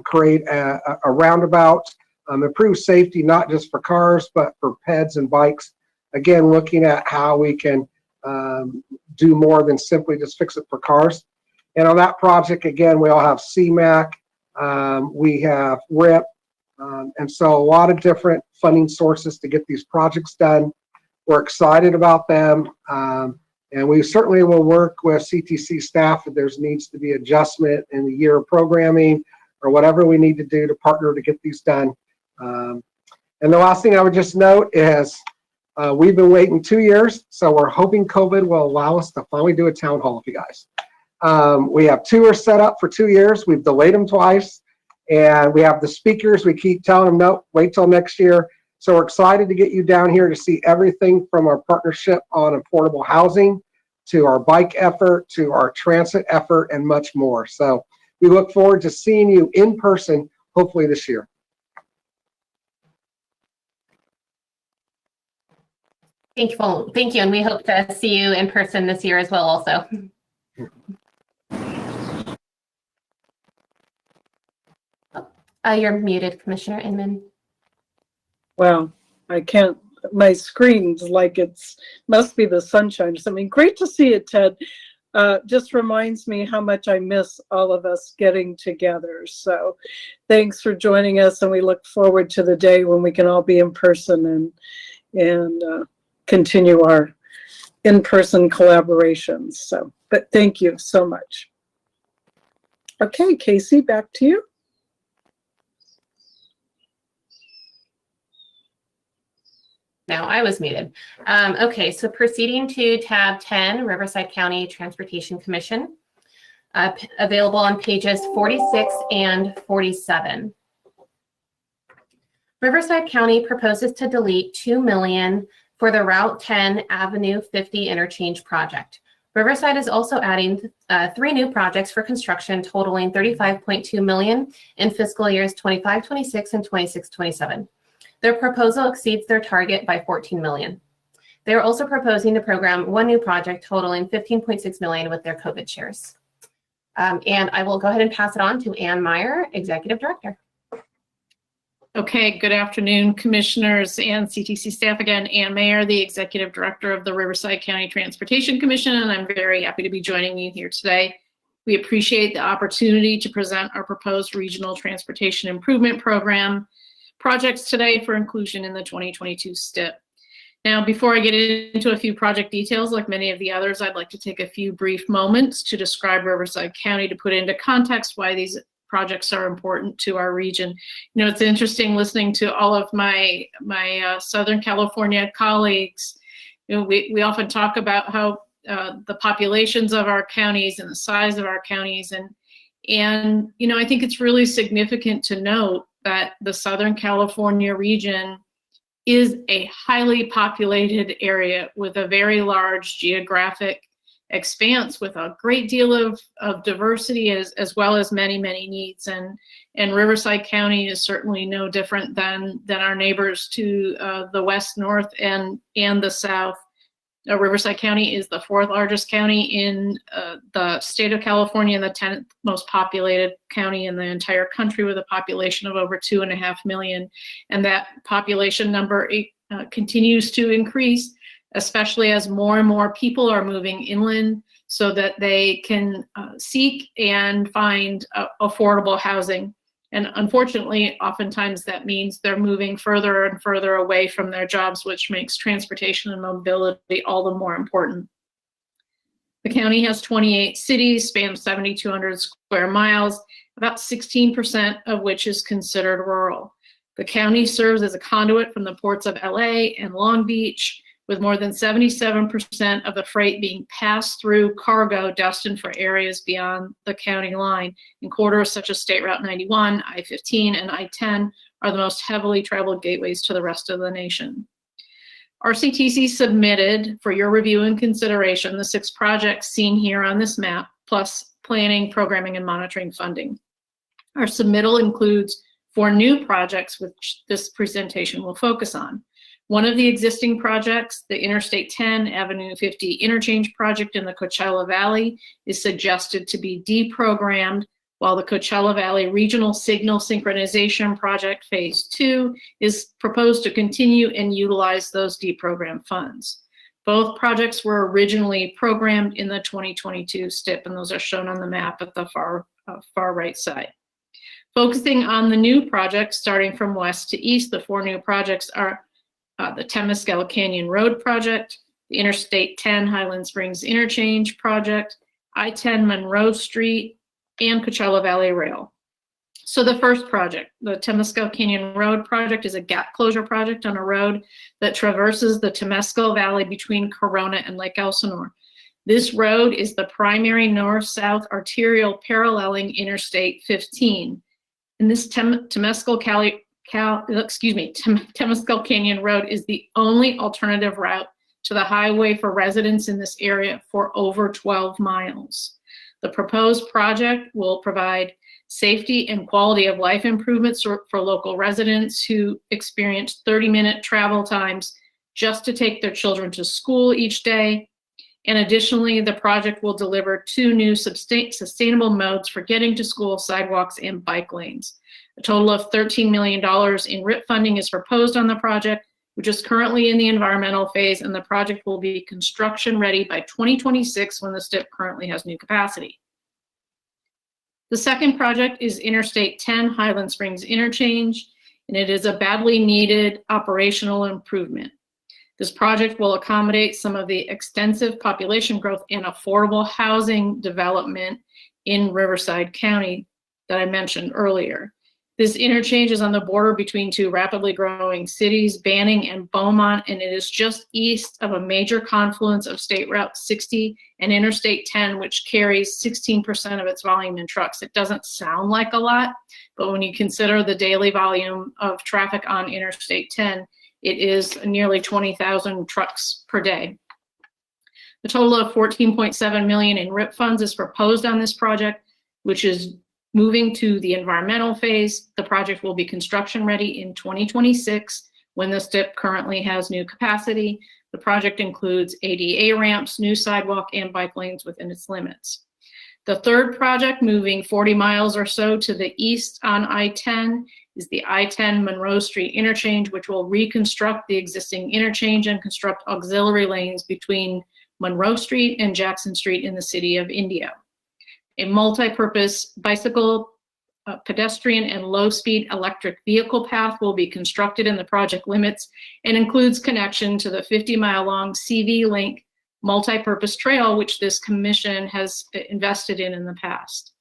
create a roundabout, improve safety not just for cars but for peds and bikes. Again, looking at how we can do more than simply just fix it for cars. And on that project, again, we all have CMAQ, we have RIP, and so a lot of different funding sources to get these projects done. We're excited about them, and we certainly will work with CTC staff if there's needs to be adjustment in the year of programming or whatever we need to do to partner to get these done. And the last thing I would just note is we've been waiting 2 years, so we're hoping COVID will allow us to finally do a town hall with you guys. We have tours set up for 2 years. We've delayed them twice, and we have the speakers. We keep telling them, no, wait till next year. So we're excited to get you down here to see everything from our partnership on affordable housing to our bike effort to our transit effort and much more. So we look forward to seeing you in person, hopefully this year. Thank you, and we hope to see you in person this year as well also. You're muted, Commissioner Inman. Wow, I can't, my screen's like must be the sunshine or something. Great to see you, Ted. Just reminds me how much I miss all of us getting together. So thanks for joining us, and we look forward to the day when we can all be in person and continue our in-person collaborations. So, but thank you so much. Okay, Casey, back to you. Now I was muted. Okay, so proceeding to tab 10, Riverside County Transportation Commission, available on pages 46 and 47. Riverside County proposes to delete $2 million for the Route 10 Avenue 50 interchange project. Riverside is also adding 3 new projects for construction totaling $35.2 million in fiscal years 25-26 and 26-27. Their proposal exceeds their target by $14 million. They are also proposing to program 1 new project totaling $15.6 million with their COVID shares. And I will go ahead and pass it on to Ann Meyer, Executive Director. Okay, good afternoon, Commissioners and CTC staff. Again, Ann Meyer, the Executive Director of the Riverside County Transportation Commission, and I'm very happy to be joining you here today. We appreciate the opportunity to present our proposed Regional Transportation Improvement Program projects today for inclusion in the 2022 STIP. Now, before I get into a few project details, like many of the others, I'd like to take a few brief moments to describe Riverside County to put into context why these projects are important to our region. You know, it's interesting listening to all of my Southern California colleagues. You know, we often talk about how the populations of our counties and the size of our counties, and you know, I think it's really significant to note that the Southern California region is a highly populated area with a very large geographic expanse with a great deal of diversity as well as many needs. And Riverside County is certainly no different than our neighbors to the west, north, and the south. Riverside County is the 4th largest county in the state of California and the 10th most populated county in the entire country, with a population of over 2.5 million. And that population number continues to increase, especially as more and more people are moving inland so that they can seek and find affordable housing. And unfortunately, oftentimes that means they're moving further and further away from their jobs, which makes transportation and mobility all the more important. The county has 28 cities, spans 7,200 square miles, about 16% of which is considered rural. The county serves as a conduit from the ports of LA and Long Beach, with more than 77% of the freight being passed through cargo destined for areas beyond the county line. And corridors such as State Route 91, I-15, and I-10 are the most heavily traveled gateways to the rest of the nation. RCTC submitted for your review and consideration the 6 projects seen here on this map, plus planning, programming, and monitoring funding. Our submittal includes 4 new projects, which this presentation will focus on. One of the existing projects, the Interstate 10 Avenue 50 Interchange project in the Coachella Valley, is suggested to be deprogrammed, while the Coachella Valley Regional Signal Synchronization Project Phase 2 is proposed to continue and utilize those deprogrammed funds. Both projects were originally programmed in the 2022 STIP, and those are shown on the map at the far right side. Focusing on the new projects, starting from west to east, the 4 new projects are the Temescal Canyon Road project, the Interstate 10 Highland Springs Interchange project, I-10 Monroe Street, and Coachella Valley Rail. So the first project, the Temescal Canyon Road project, is a gap closure project on a road that traverses the Temescal Valley between Corona and Lake Elsinore. This road is the primary north-south arterial paralleling Interstate 15. And this Temescal Canyon Road is the only alternative route to the highway for residents in this area for over 12 miles. The proposed project will provide safety and quality of life improvements for local residents who experience 30-minute travel times just to take their children to school each day. And additionally, the project will deliver 2 new sustainable modes for getting to school, sidewalks, and bike lanes. A total of $13 million in RIP funding is proposed on the project, which is currently in the environmental phase, and the project will be construction ready by 2026 when the STIP currently has new capacity. The second project is Interstate 10 Highland Springs Interchange, and it is a badly needed operational improvement. This project will accommodate some of the extensive population growth and affordable housing development in Riverside County that I mentioned earlier. This interchange is on the border between two rapidly growing cities, Banning and Beaumont, and it is just east of a major confluence of State Route 60 and Interstate 10, which carries 16% of its volume in trucks. It doesn't sound like a lot, but when you consider the daily volume of traffic on Interstate 10, it is nearly 20,000 trucks per day. The total of $14.7 million in RIP funds is proposed on this project, which is moving to the environmental phase. The project will be construction ready in 2026 when the STIP currently has new capacity. The project includes ADA ramps, new sidewalk, and bike lanes within its limits. The third project, moving 40 miles or so to the east on I-10, is the I-10 Monroe Street interchange, which will reconstruct the existing interchange and construct auxiliary lanes between Monroe Street and Jackson Street in the city of Indio. A multi-purpose bicycle, pedestrian, and low-speed electric vehicle path will be constructed in the project limits and includes connection to the 50-mile-long CV Link multi-purpose trail, which this commission has invested in the past.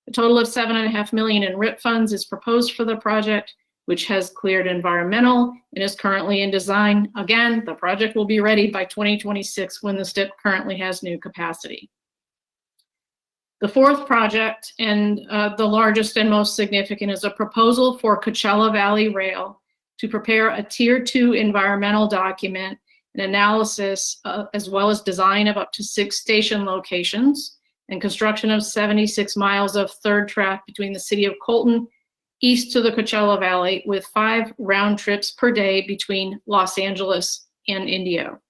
A total of $7.5 million in RIP funds is proposed for the project, which has cleared environmental and is currently in design. Again, the project will be ready by 2026 when the STIP currently has new capacity. The fourth project, and the largest and most significant, is a proposal for Coachella Valley Rail to prepare a Tier 2 environmental document, an analysis, as well as design of up to 6 station locations, and construction of 76 miles of third track between the city of Colton east to the Coachella Valley, with 5 round trips per day between Los Angeles and Indio.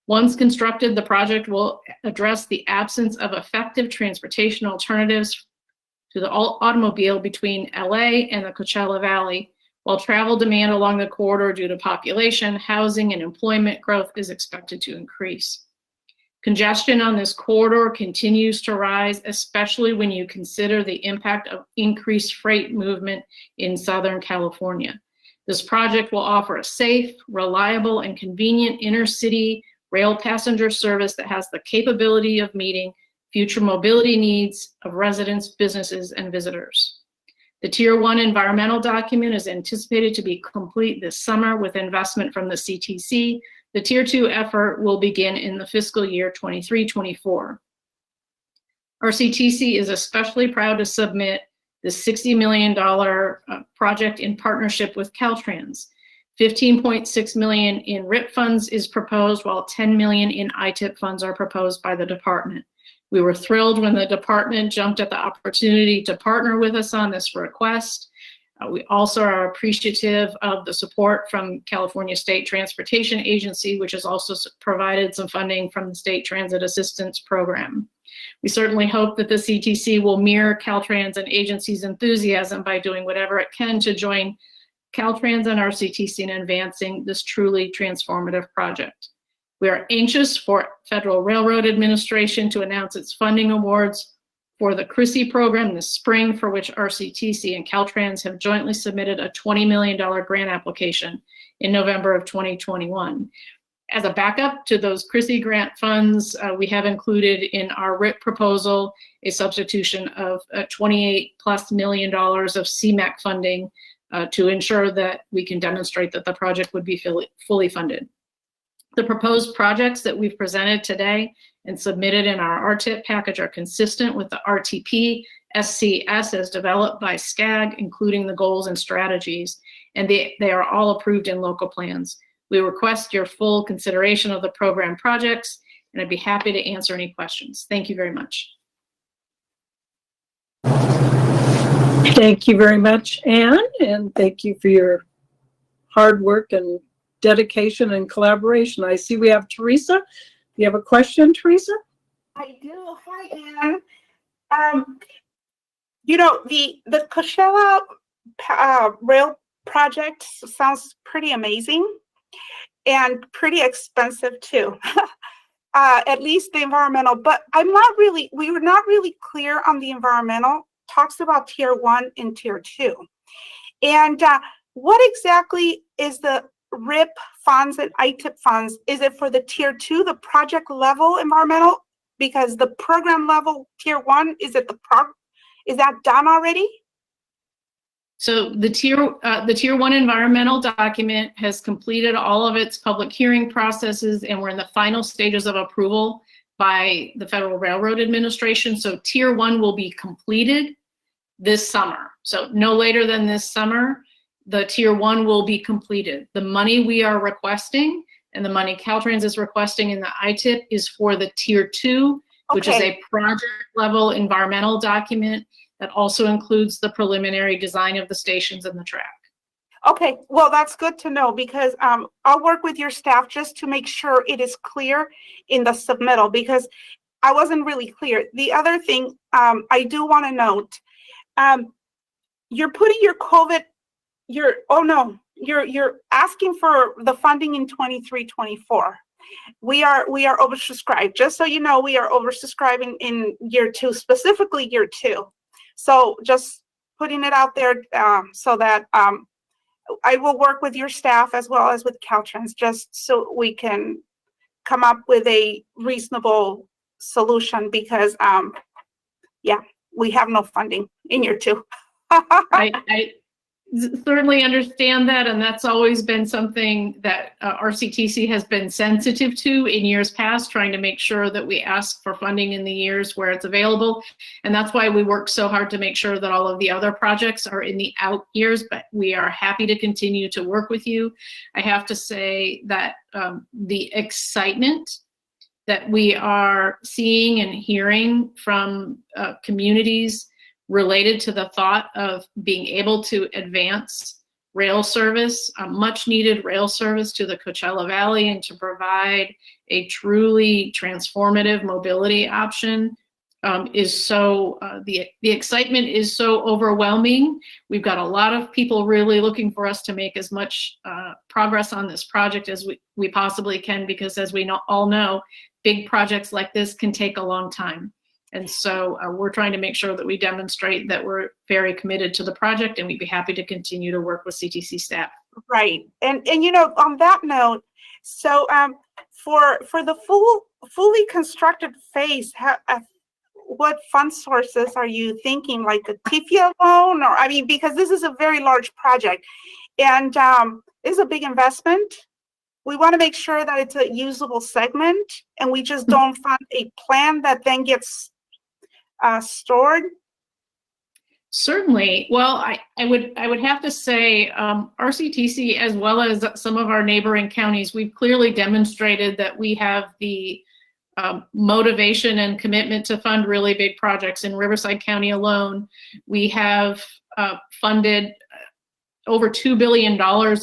Once constructed, the project will address the absence of effective transportation alternatives to the automobile between LA and the Coachella Valley, while travel demand along the corridor due to population, housing, and employment growth is expected to increase. Congestion on this corridor continues to rise, especially when you consider the impact of increased freight movement in Southern California. This project will offer a safe, reliable, and convenient intercity rail passenger service that has the capability of meeting future mobility needs of residents, businesses, and visitors. The Tier 1 environmental document is anticipated to be complete this summer with investment from the CTC. The Tier 2 effort will begin in the fiscal year 23-24. Our CTC is especially proud to submit the $60 million project in partnership with Caltrans. $15.6 million in RIP funds is proposed, while $10 million in ITIP funds are proposed by the department. We were thrilled when the department jumped at the opportunity to partner with us on this request. We also are appreciative of the support from California State Transportation Agency, which has also provided some funding from the State Transit Assistance Program. We certainly hope that the CTC will mirror Caltrans and agency's enthusiasm by doing whatever it can to join Caltrans and our CTC in advancing this truly transformative project. We are anxious for Federal Railroad Administration to announce its funding awards for the CRISI program this spring, for which RCTC and Caltrans have jointly submitted a $20 million grant application in November of 2021. As a backup to those CRISI grant funds, we have included in our RIP proposal a substitution of $28+ million of CMAQ funding to ensure that we can demonstrate that the project would be fully funded. The proposed projects that we've presented today and submitted in our RTIP package are consistent with the RTP SCS as developed by SCAG, including the goals and strategies, and they are all approved in local plans. We request your full consideration of the program projects, and I'd be happy to answer any questions. Thank you very much. Thank you very much, Anne, and thank you for your hard work and dedication and collaboration. I see we have Teresa. Do you have a question, Teresa? I do. Hi, Anne. You know, the Coachella rail project sounds pretty amazing and pretty expensive too. At least the environmental, but we were not really clear on the environmental. Talks about Tier 1 and Tier 2. And what exactly is the RIP funds and ITIP funds, is it for the tier 2, the project level environmental? Because the program level tier 1, is that done already? So the tier 1 environmental document has completed all of its public hearing processes, and we're in the final stages of approval by the Federal Railroad Administration. So tier 1 will be completed this summer. So no later than this summer, the tier 1 will be completed. The money we are requesting and the money Caltrans is requesting in the ITIP is for the tier 2, which is a project level environmental document that also includes the preliminary design of the stations and the track. Okay, well, that's good to know, because I'll work with your staff just to make sure it is clear in the submittal, because I wasn't really clear. The other thing I do want to note, you're putting your COVID, you're asking for the funding in 23-24. We are oversubscribed. Just so you know, we are oversubscribing in year 2, specifically year 2. So just putting it out there so that I will work with your staff as well as with Caltrans, just so we can come up with a reasonable solution, because yeah, we have no funding in year 2. I certainly understand that, and that's always been something that RCTC has been sensitive to in years past, trying to make sure that we ask for funding in the years where it's available. And that's why we work so hard to make sure that all of the other projects are in the out years, but we are happy to continue to work with you. I have to say that the excitement that we are seeing and hearing from communities related to the thought of being able to advance rail service, much needed rail service to the Coachella Valley, and to provide a truly transformative mobility option is so, the excitement is so overwhelming. We've got a lot of people really looking for us to make as much progress on this project as we possibly can, because as we all know, big projects like this can take a long time. And so we're trying to make sure that we demonstrate that we're very committed to the project, and we'd be happy to continue to work with CTC staff. Right. And you know, on that note, so for the fully constructed phase, what fund sources are you thinking, like a TIFIA loan? Or, I mean, because this is a very large project, and it's a big investment. We want to make sure that it's a usable segment, and we just don't fund a plan that then gets stored. Certainly. Well, I would have to say RCTC, as well as some of our neighboring counties, we've clearly demonstrated that we have the motivation and commitment to fund really big projects. In Riverside County alone, we have funded over $2 billion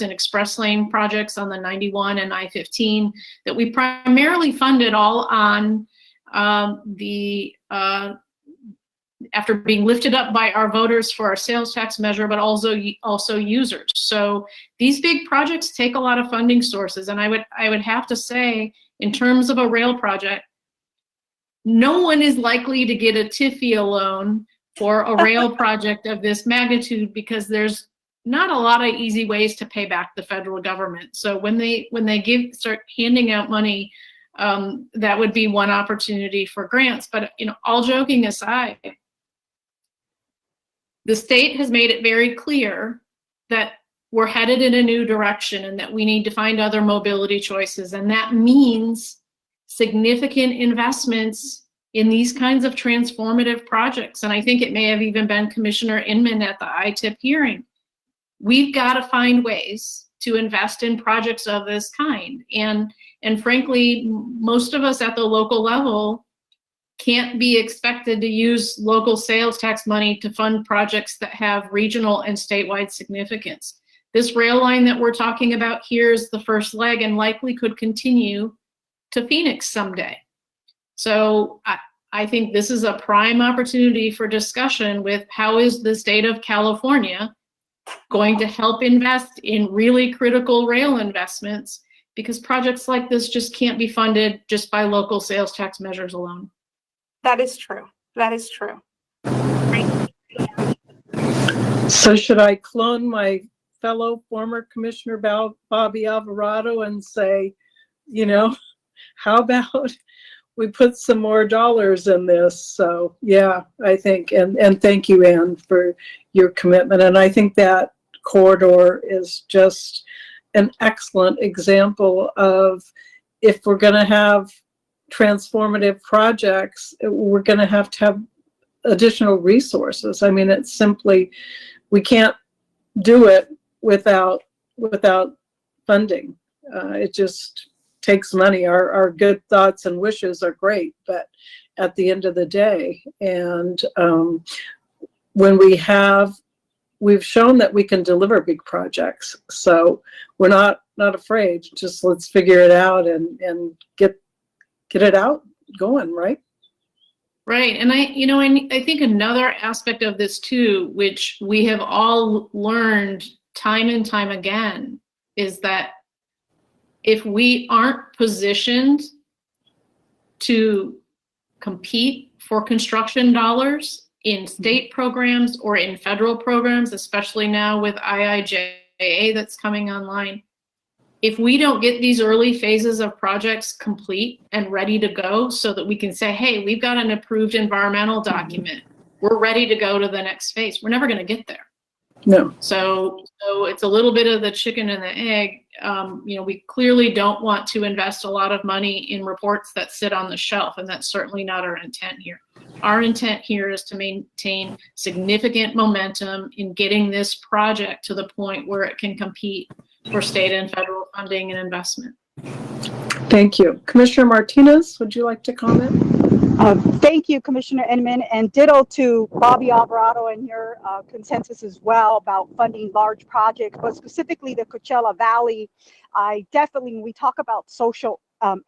in express lane projects on the 91 and I-15 that we primarily funded all on after being lifted up by our voters for our sales tax measure, but also users. So these big projects take a lot of funding sources. And I would have to say, in terms of a rail project, no one is likely to get a TIFIA loan for a rail project of this magnitude, because there's not a lot of easy ways to pay back the federal government. So when they start handing out money, that would be one opportunity for grants. But you know, all joking aside, the state has made it very clear that we're headed in a new direction and that we need to find other mobility choices. And that means significant investments in these kinds of transformative projects. And I think it may have even been Commissioner Inman at the ITIP hearing. We've got to find ways to invest in projects of this kind. And frankly, most of us at the local level can't be expected to use local sales tax money to fund projects that have regional and statewide significance. This rail line that we're talking about here is the first leg, and likely could continue to Phoenix someday. So I think this is a prime opportunity for discussion with how is the state of California going to help invest in really critical rail investments, because projects like this just can't be funded just by local sales tax measures alone. That is true. That is true. So should I clone my fellow former Commissioner Bobby Alvarado and say, you know, how about we put some more dollars in this? So yeah, I think, and thank you, Ann, for your commitment. And I think that corridor is just an excellent example of, if we're going to have transformative projects, we're going to have additional resources. I mean, it's simply, we can't do it without funding. It just takes money. Our good thoughts and wishes are great, but at the end of the day, and when we've shown that we can deliver big projects, so we're not afraid. Just let's figure it out and get it out going, right? Right. And I think another aspect of this too, which we have all learned time and time again, is that if we aren't positioned to compete for construction dollars in state programs or in federal programs, especially now with IIJA that's coming online, if we don't get these early phases of projects complete and ready to go so that we can say, hey, we've got an approved environmental document, we're ready to go to the next phase, we're never going to get there. No. So it's a little bit of the chicken and the egg. We clearly don't want to invest a lot of money in reports that sit on the shelf, and that's certainly not our intent here. Our intent here is to maintain significant momentum in getting this project to the point where it can compete for state and federal funding and investment. Thank you. Commissioner Martinez, would you like to comment? Thank you, Commissioner Inman, and ditto to Bobby Alvarado and your consensus as well about funding large projects, but specifically the Coachella Valley. I definitely, when we talk about social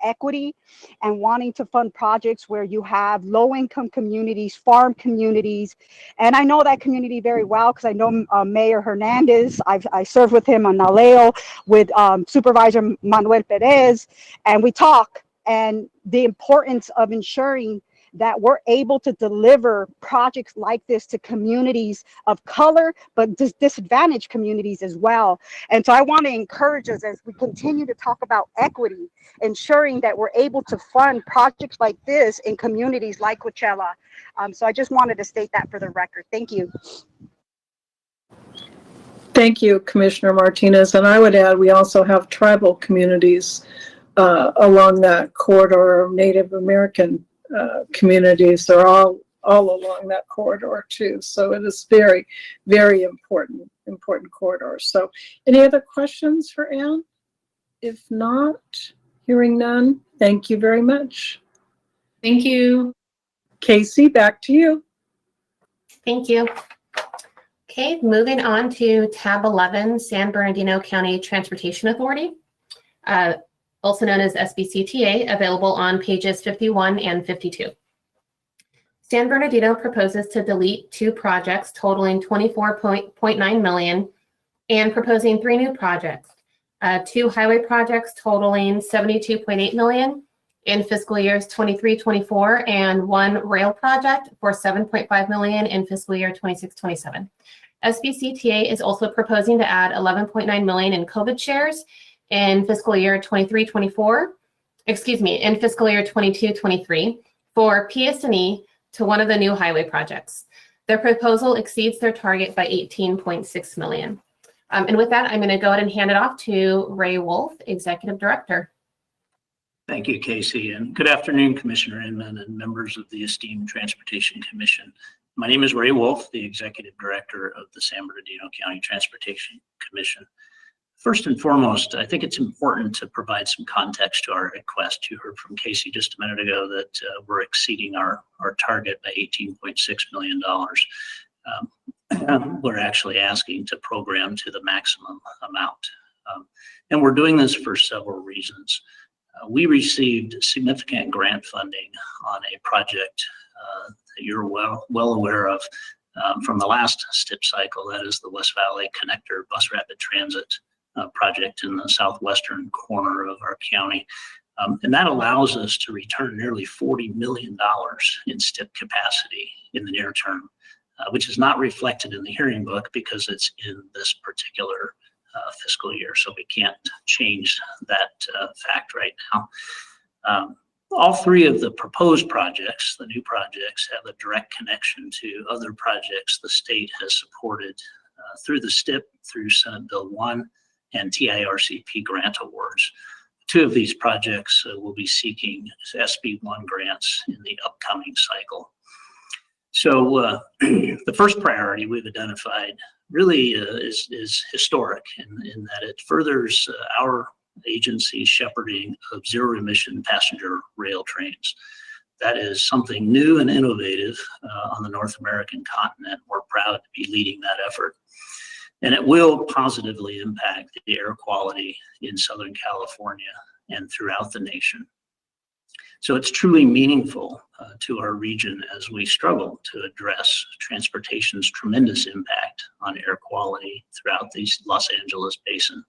equity and wanting to fund projects where you have low-income communities, farm communities, and I know that community very well because I know Mayor Hernandez. I served with him on Naleo with Supervisor Manuel Perez, and we talk, and the importance of ensuring that we're able to deliver projects like this to communities of color, but disadvantaged communities as well. And so I want to encourage us as we continue to talk about equity, ensuring that we're able to fund projects like this in communities like Coachella. So I just wanted to state that for the record. Thank you. Thank you, Commissioner Martinez. And I would add, we also have tribal communities along that corridor. Native American communities are all along that corridor too. So it is very, very important corridor. So any other questions for Ann? If not, hearing none, thank you very much. Thank you. Casey, back to you. Thank you. Okay, moving on to tab 11, San Bernardino County Transportation Authority, also known as SBCTA, available on pages 51 and 52. San Bernardino proposes to delete 2 projects totaling $24.9 million and proposing 3 new projects, 2 highway projects totaling $72.8 million in fiscal years 23-24 and 1 rail project for $7.5 million in fiscal year 26-27. SBCTA is also proposing to add $11.9 million in COVID shares in fiscal year 23-24, in fiscal year 22-23 for PS&E to one of the new highway projects. Their proposal exceeds their target by $18.6 million. And with that, I'm going to go ahead and hand it off to Ray Wolf, Executive Director. Thank you, Casey, and good afternoon, Commissioner Inman and members of the esteemed Transportation Commission. My name is Ray Wolf, the Executive Director of the San Bernardino County Transportation Commission. First and foremost, I think it's important to provide some context to our request. You heard from Casey just a minute ago that we're exceeding our target by $18.6 million. We're actually asking to program to the maximum amount. And we're doing this for several reasons. We received significant grant funding on a project that you're well aware of from the last STIP cycle. That is the West Valley Connector Bus Rapid Transit project in the southwestern corner of our county. And that allows us to return nearly $40 million in STIP capacity in the near term, which is not reflected in the hearing book because it's in this particular fiscal year, so we can't change that fact right now. All three of the proposed projects, the new projects, have a direct connection to other projects the state has supported through the STIP, through Senate Bill 1, and TIRCP grant awards. Two of these projects will be seeking SB1 grants in the upcoming cycle. So the first priority we've identified really is historic in that it furthers our agency's shepherding of zero-emission passenger rail trains. That is something new and innovative on the North American continent. We're proud to be leading that effort. And it will positively impact the air quality in Southern California and throughout the nation. So it's truly meaningful to our region as we struggle to address transportation's tremendous impact on air quality throughout the Los Angeles basin.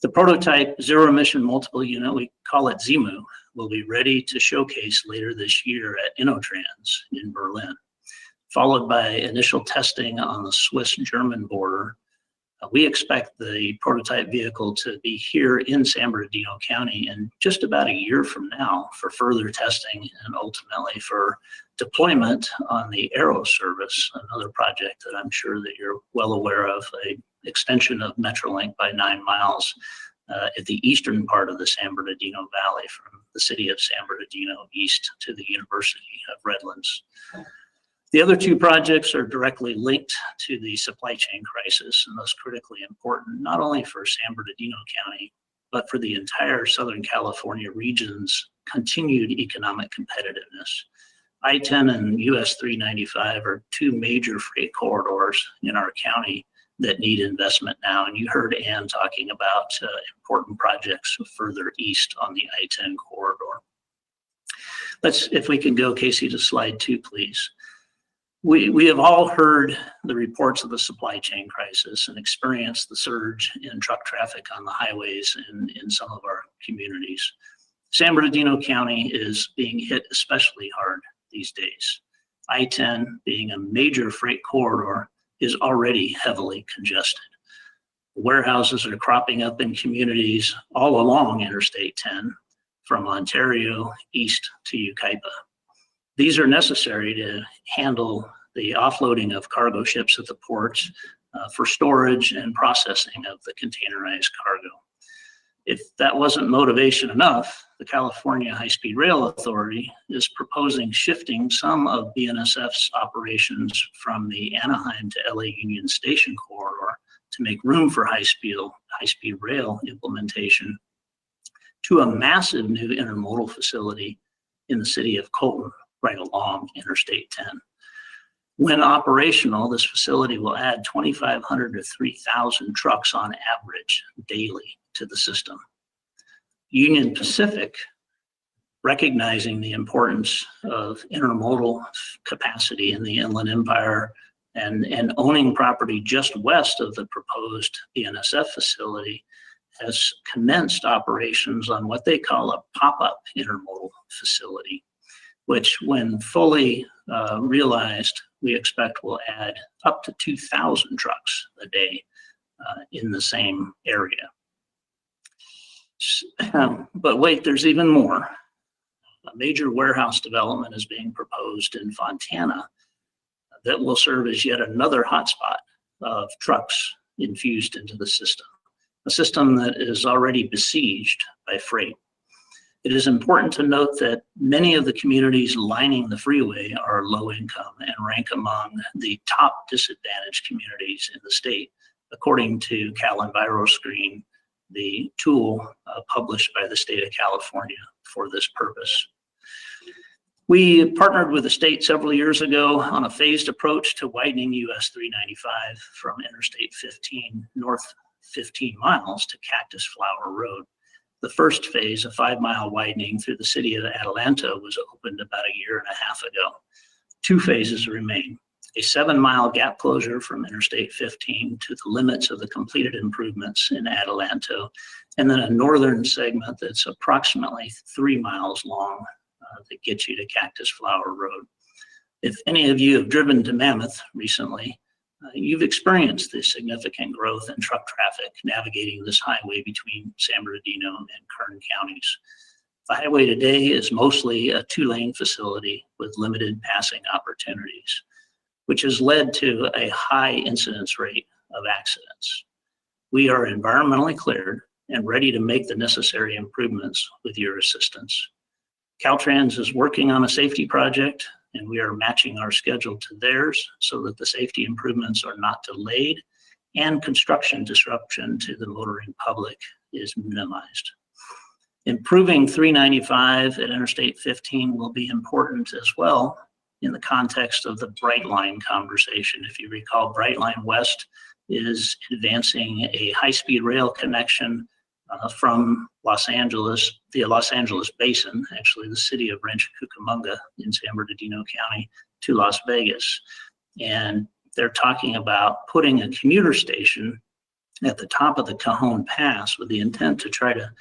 The prototype zero-emission multiple unit, we call it ZEMU, will be ready to showcase later this year at InnoTrans in Berlin, followed by initial testing on the Swiss-German border. We expect the prototype vehicle to be here in San Bernardino County in just about a year from now for further testing and ultimately for deployment on the Aero service, another project that I'm sure that you're well aware of, an extension of Metrolink by 9 miles at the eastern part of the San Bernardino Valley from the city of San Bernardino east to the University of Redlands. The other two projects are directly linked to the supply chain crisis and thus critically important, not only for San Bernardino County, but for the entire Southern California region's continued economic competitiveness. I-10 and US 395 are two major freight corridors in our county that need investment now. And you heard Ann talking about important projects further east on the I-10 corridor. If we can go, Casey, to slide 2, please. We have all heard the reports of the supply chain crisis and experienced the surge in truck traffic on the highways in some of our communities. San Bernardino County is being hit especially hard these days. I-10, being a major freight corridor, is already heavily congested. Warehouses are cropping up in communities all along Interstate 10, from Ontario east to Yucaipa. These are necessary to handle the offloading of cargo ships at the ports for storage and processing of the containerized cargo. If that wasn't motivation enough, the California High-Speed Rail Authority is proposing shifting some of BNSF's operations from the Anaheim to LA Union Station corridor to make room for high-speed rail implementation to a massive new intermodal facility in the city of Colton, right along Interstate 10. When operational, this facility will add 2,500 to 3,000 trucks on average daily to the system. Union Pacific, recognizing the importance of intermodal capacity in the Inland Empire and owning property just west of the proposed BNSF facility, has commenced operations on what they call a pop-up intermodal facility, which when fully realized, we expect will add up to 2,000 trucks a day in the same area. But wait, there's even more. A major warehouse development is being proposed in Fontana that will serve as yet another hotspot of trucks infused into the system, a system that is already besieged by freight. It is important to note that many of the communities lining the freeway are low income and rank among the top disadvantaged communities in the state, according to CalEnviroscreen, the tool published by the state of California for this purpose. We partnered with the state several years ago on a phased approach to widening US 395 from Interstate 15 north 15 miles to Cactus Flower Road. The first phase, a 5-mile widening through the city of Atlanta, was opened about a year and a half ago. 2 phases remain. A 7-mile gap closure from Interstate 15 to the limits of the completed improvements in Adelanto, and then a northern segment that's approximately 3 miles long that gets you to Cactus Flower Road. If any of you have driven to Mammoth recently, You've experienced the significant growth in truck traffic navigating this highway between San Bernardino and Kern counties. The highway today is mostly a two-lane facility with limited passing opportunities, which has led to a high incidence rate of accidents. We are environmentally cleared and ready to make the necessary improvements with your assistance. Caltrans is working on a safety project, and we are matching our schedule to theirs so that the safety improvements are not delayed and construction disruption to the motoring public is minimized. Improving 395 at Interstate 15 will be important as well in the context of the Brightline conversation. If you recall, Brightline West is advancing a high-speed rail connection from Los Angeles, the Los Angeles Basin, actually the city of Rancho Cucamonga in San Bernardino County, to Las Vegas. And they're talking about putting a commuter station at the top of the Cajon Pass with the intent to try to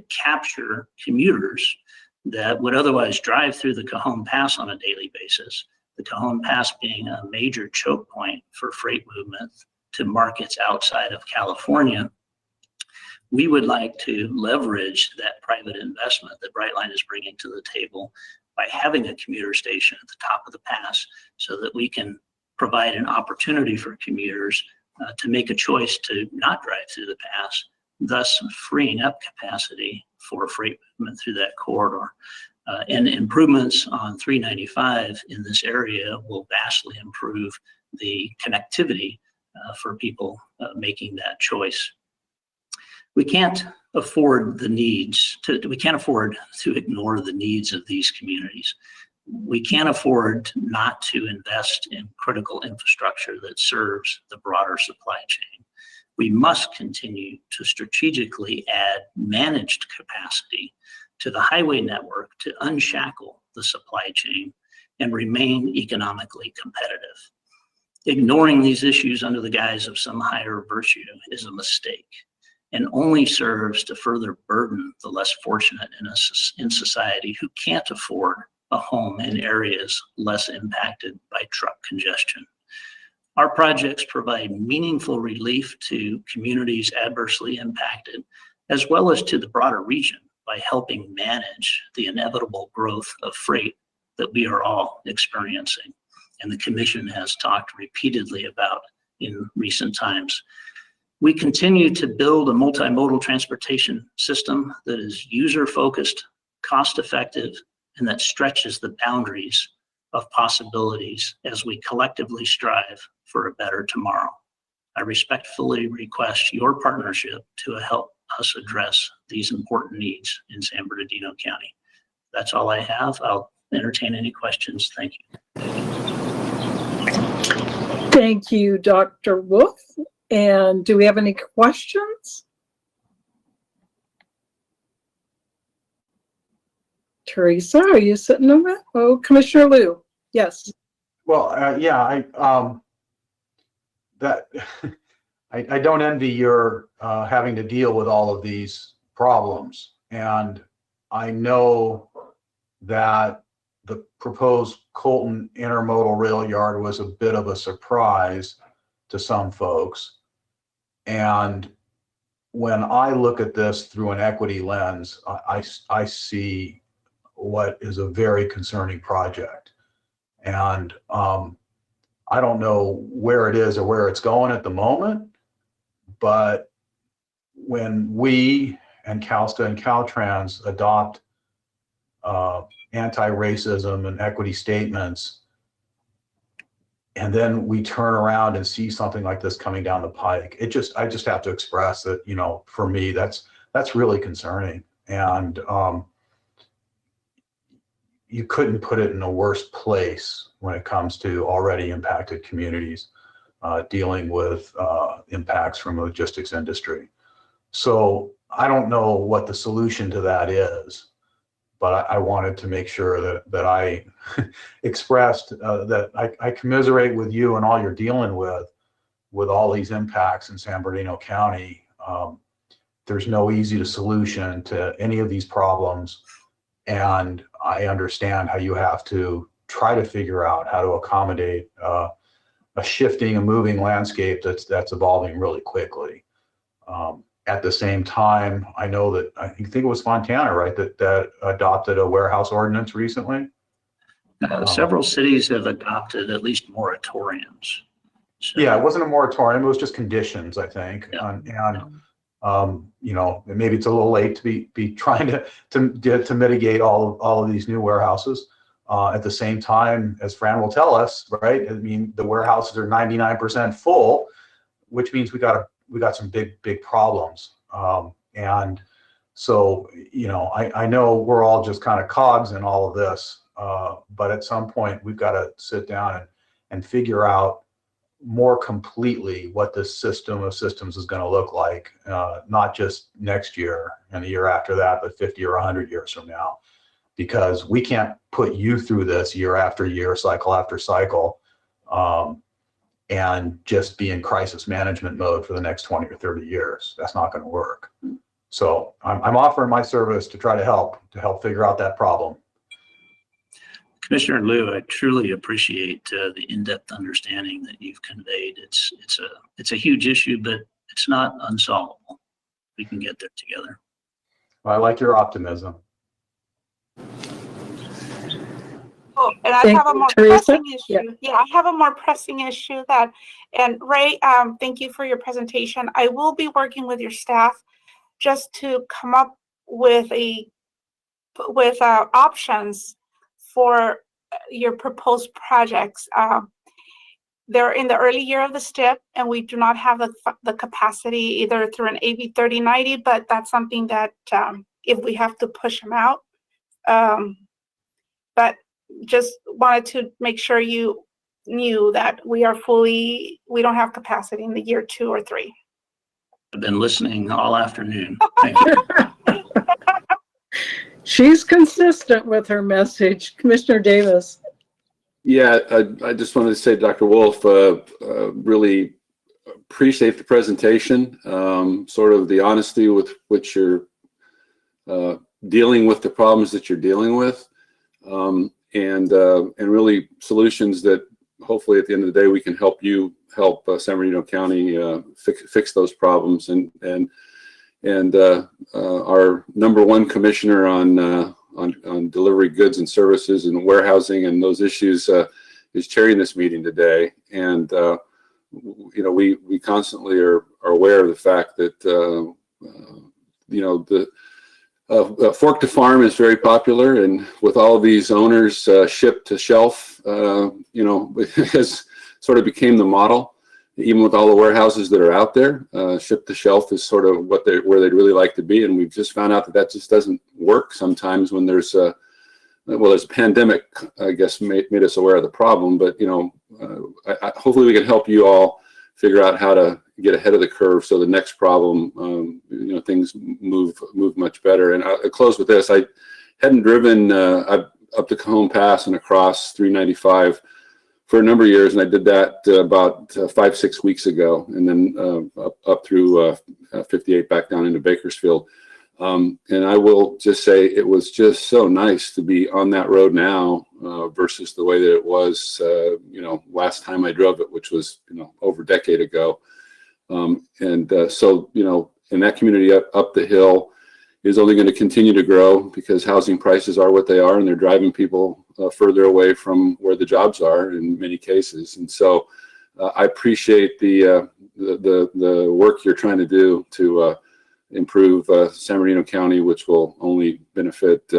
capture commuters that would otherwise drive through the Cajon Pass on a daily basis. The Cajon Pass being a major choke point for freight movement to markets outside of California. We would like to leverage that private investment that Brightline is bringing to the table by having a commuter station at the top of the pass so that we can provide an opportunity for commuters to make a choice to not drive through the pass, thus freeing up capacity for freight movement through that corridor. And improvements on 395 in this area will vastly improve the connectivity for people making that choice. We can't afford to ignore the needs of these communities. We can't afford not to invest in critical infrastructure that serves the broader supply chain. We must continue to strategically add managed capacity to the highway network to unshackle the supply chain and remain economically competitive. Ignoring these issues under the guise of some higher virtue is a mistake and only serves to further burden the less fortunate in society who can't afford a home in areas less impacted by truck congestion. Our projects provide meaningful relief to communities adversely impacted, as well as to the broader region by helping manage the inevitable growth of freight that we are all experiencing, and the Commission has talked repeatedly about in recent times. We continue to build a multimodal transportation system that is user-focused, cost-effective, and that stretches the boundaries of possibilities as we collectively strive for a better tomorrow. I respectfully request your partnership to help us address these important needs in San Bernardino County. That's all I have. I'll entertain any questions. Thank you. Thank you, Dr. Wolf. And do we have any questions? Teresa, are you sitting over it? Oh, Commissioner Liu. Yes. Well, yeah, I don't envy your having to deal with all of these problems. And I know that the proposed Colton Intermodal Rail Yard was a bit of a surprise to some folks. And when I look at this through an equity lens, I see what is a very concerning project. And I don't know where it is or where it's going at the moment, but when we and CalSTA and Caltrans adopt anti-racism and equity statements, and then we turn around and see something like this coming down the pike, I just have to express that, you know, for me, that's really concerning. And you couldn't put it in a worse place when it comes to already impacted communities dealing with impacts from the logistics industry. So I don't know what the solution to that is, but I wanted to make sure that I expressed that I commiserate with you and all you're dealing with all these impacts in San Bernardino County. There's no easy solution to any of these problems. And I understand how you have to try to figure out how to accommodate shifting and moving landscape that's evolving really quickly. At the same time, I know that I think it was Fontana, right, that adopted a warehouse ordinance recently. Several cities have adopted at least moratoriums. So, Yeah, it wasn't a moratorium; it was just conditions, I think. Yeah. You know, maybe it's a little late to be trying to mitigate all of these new warehouses. At the same time, as Fran will tell us, right? I mean, the warehouses are 99% full, which means we got some big problems. And so, you know, I know we're all just kind of cogs in all of this, but at some point we've got to sit down and figure out more completely what this system of systems is going to look like, not just next year and the year after that, but 50 or 100 years from now, because we can't put you through this year after year, cycle after cycle, and just be in crisis management mode for the next 20 or 30 years. That's not going to work. So I'm offering my service to try to help figure out that problem. Commissioner Liu, I truly appreciate the in-depth understanding that you've conveyed. It's a huge issue, but it's not unsolvable. We can get there together. I like your optimism. Oh, and I have a more pressing issue. Yeah, I have a more pressing issue and Ray, thank you for your presentation. I will be working with your staff just to come up with options for your proposed projects. They're in the early year of the STIP, and we do not have the capacity either through an AB 3090, but that's something that if we have to push them out. But just wanted to make sure you knew that we don't have capacity in the year 2 or 3. I've been listening all afternoon. Thank you. She's consistent with her message. Commissioner Davis. Yeah, I just wanted to say, Dr. Wolf, really appreciate the presentation, sort of the honesty with which you're dealing with the problems that you're dealing with, and really solutions that hopefully at the end of the day we can help San Bernardino County fix those problems. And our #1 commissioner on delivery goods and services and warehousing and those issues is chairing this meeting today. And you know, we constantly are aware of the fact that you know, the fork to farm is very popular, and with all of these owners ship to shelf, you know, it has sort of became the model. Even with all the warehouses that are out there, ship to shelf is sort of where they'd really like to be. And we've just found out that just doesn't work sometimes when there's a pandemic, I guess, made us aware of the problem. But, you know, hopefully we can help you all figure out how to get ahead of the curve so the next problem, you know, things move much better. And I'll close with this. I hadn't driven up to Cajon Pass and across 395 for a number of years, and I did that about 5-6 weeks ago, and then up through 58 back down into Bakersfield. And I will just say it was just so nice to be on that road now versus the way that it was, you know, last time I drove it, which was, you know, over a decade ago. So, you know, in that community up the hill is only going to continue to grow because housing prices are what they are, and they're driving people further away from where the jobs are in many cases. And so I appreciate the work you're trying to do to improve San Bernardino County, which will only benefit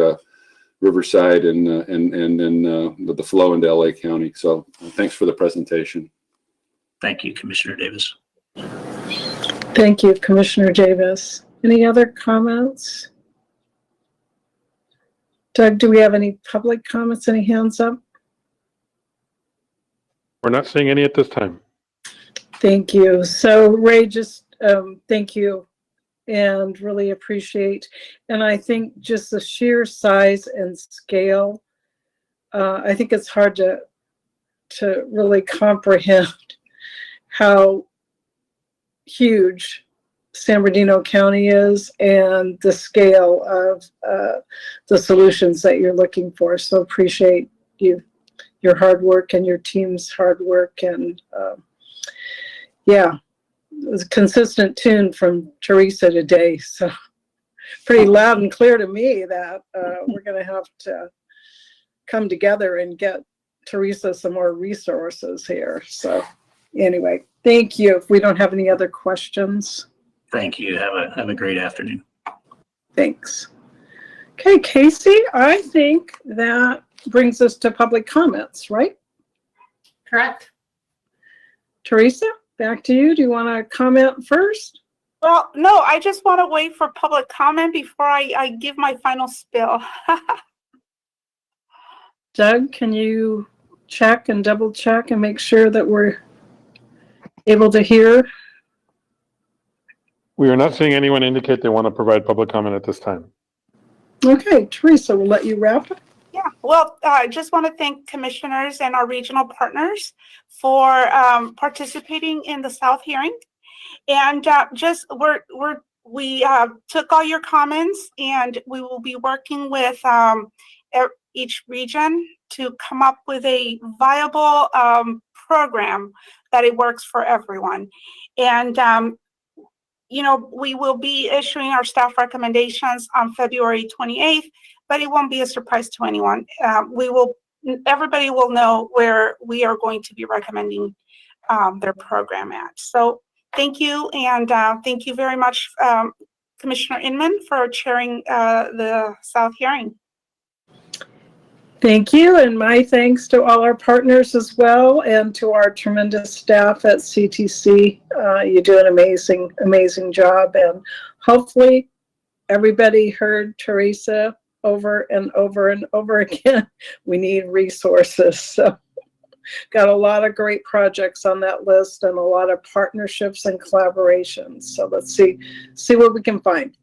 Riverside and the flow into LA County. So thanks for the presentation. Thank you, Commissioner Davis. Thank you, Commissioner Davis. Any other comments? Doug, do we have any public comments? Any hands up? We're not seeing any at this time. Thank you. So Ray, just thank you and really appreciate. And I think just the sheer size and scale, I think it's hard to really comprehend how huge San Bernardino County is and the scale of the solutions that you're looking for. So appreciate you your hard work and your team's hard work. And yeah, it was a consistent tune from Teresa today. So pretty loud and clear to me that we're going to have to come together and get Teresa some more resources here. So anyway, thank you. If we don't have any other questions. Thank you. Have a great afternoon. Thanks. Okay, Casey, I think that brings us to public comments, right? Correct. Teresa, back to you. Do you want to comment first? Well, no, I just want to wait for public comment before I give my final spill. Doug, can you check and double check and make sure that we're able to hear? We are not seeing anyone indicate they want to provide public comment at this time. Okay, Teresa, we'll let you wrap it. Yeah, well, I just want to thank commissioners and our regional partners for participating in the South hearing. And we took all your comments, and we will be working with each region to come up with a viable program that it works for everyone. And you know, we will be issuing our staff recommendations on February 28th, but it won't be a surprise to anyone. Everybody will know where we are going to be recommending their program at. So thank you, and thank you very much, Commissioner Inman, for chairing the South hearing. Thank you, and my thanks to all our partners as well, and to our tremendous staff at CTC. You do an amazing, amazing job, and hopefully everybody heard Teresa over and over and over again. We need resources. So got a lot of great projects on that list and a lot of partnerships and collaborations. So let's see what we can find.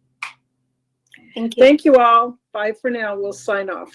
Thank you. Thank you all. Bye for now. We'll sign off.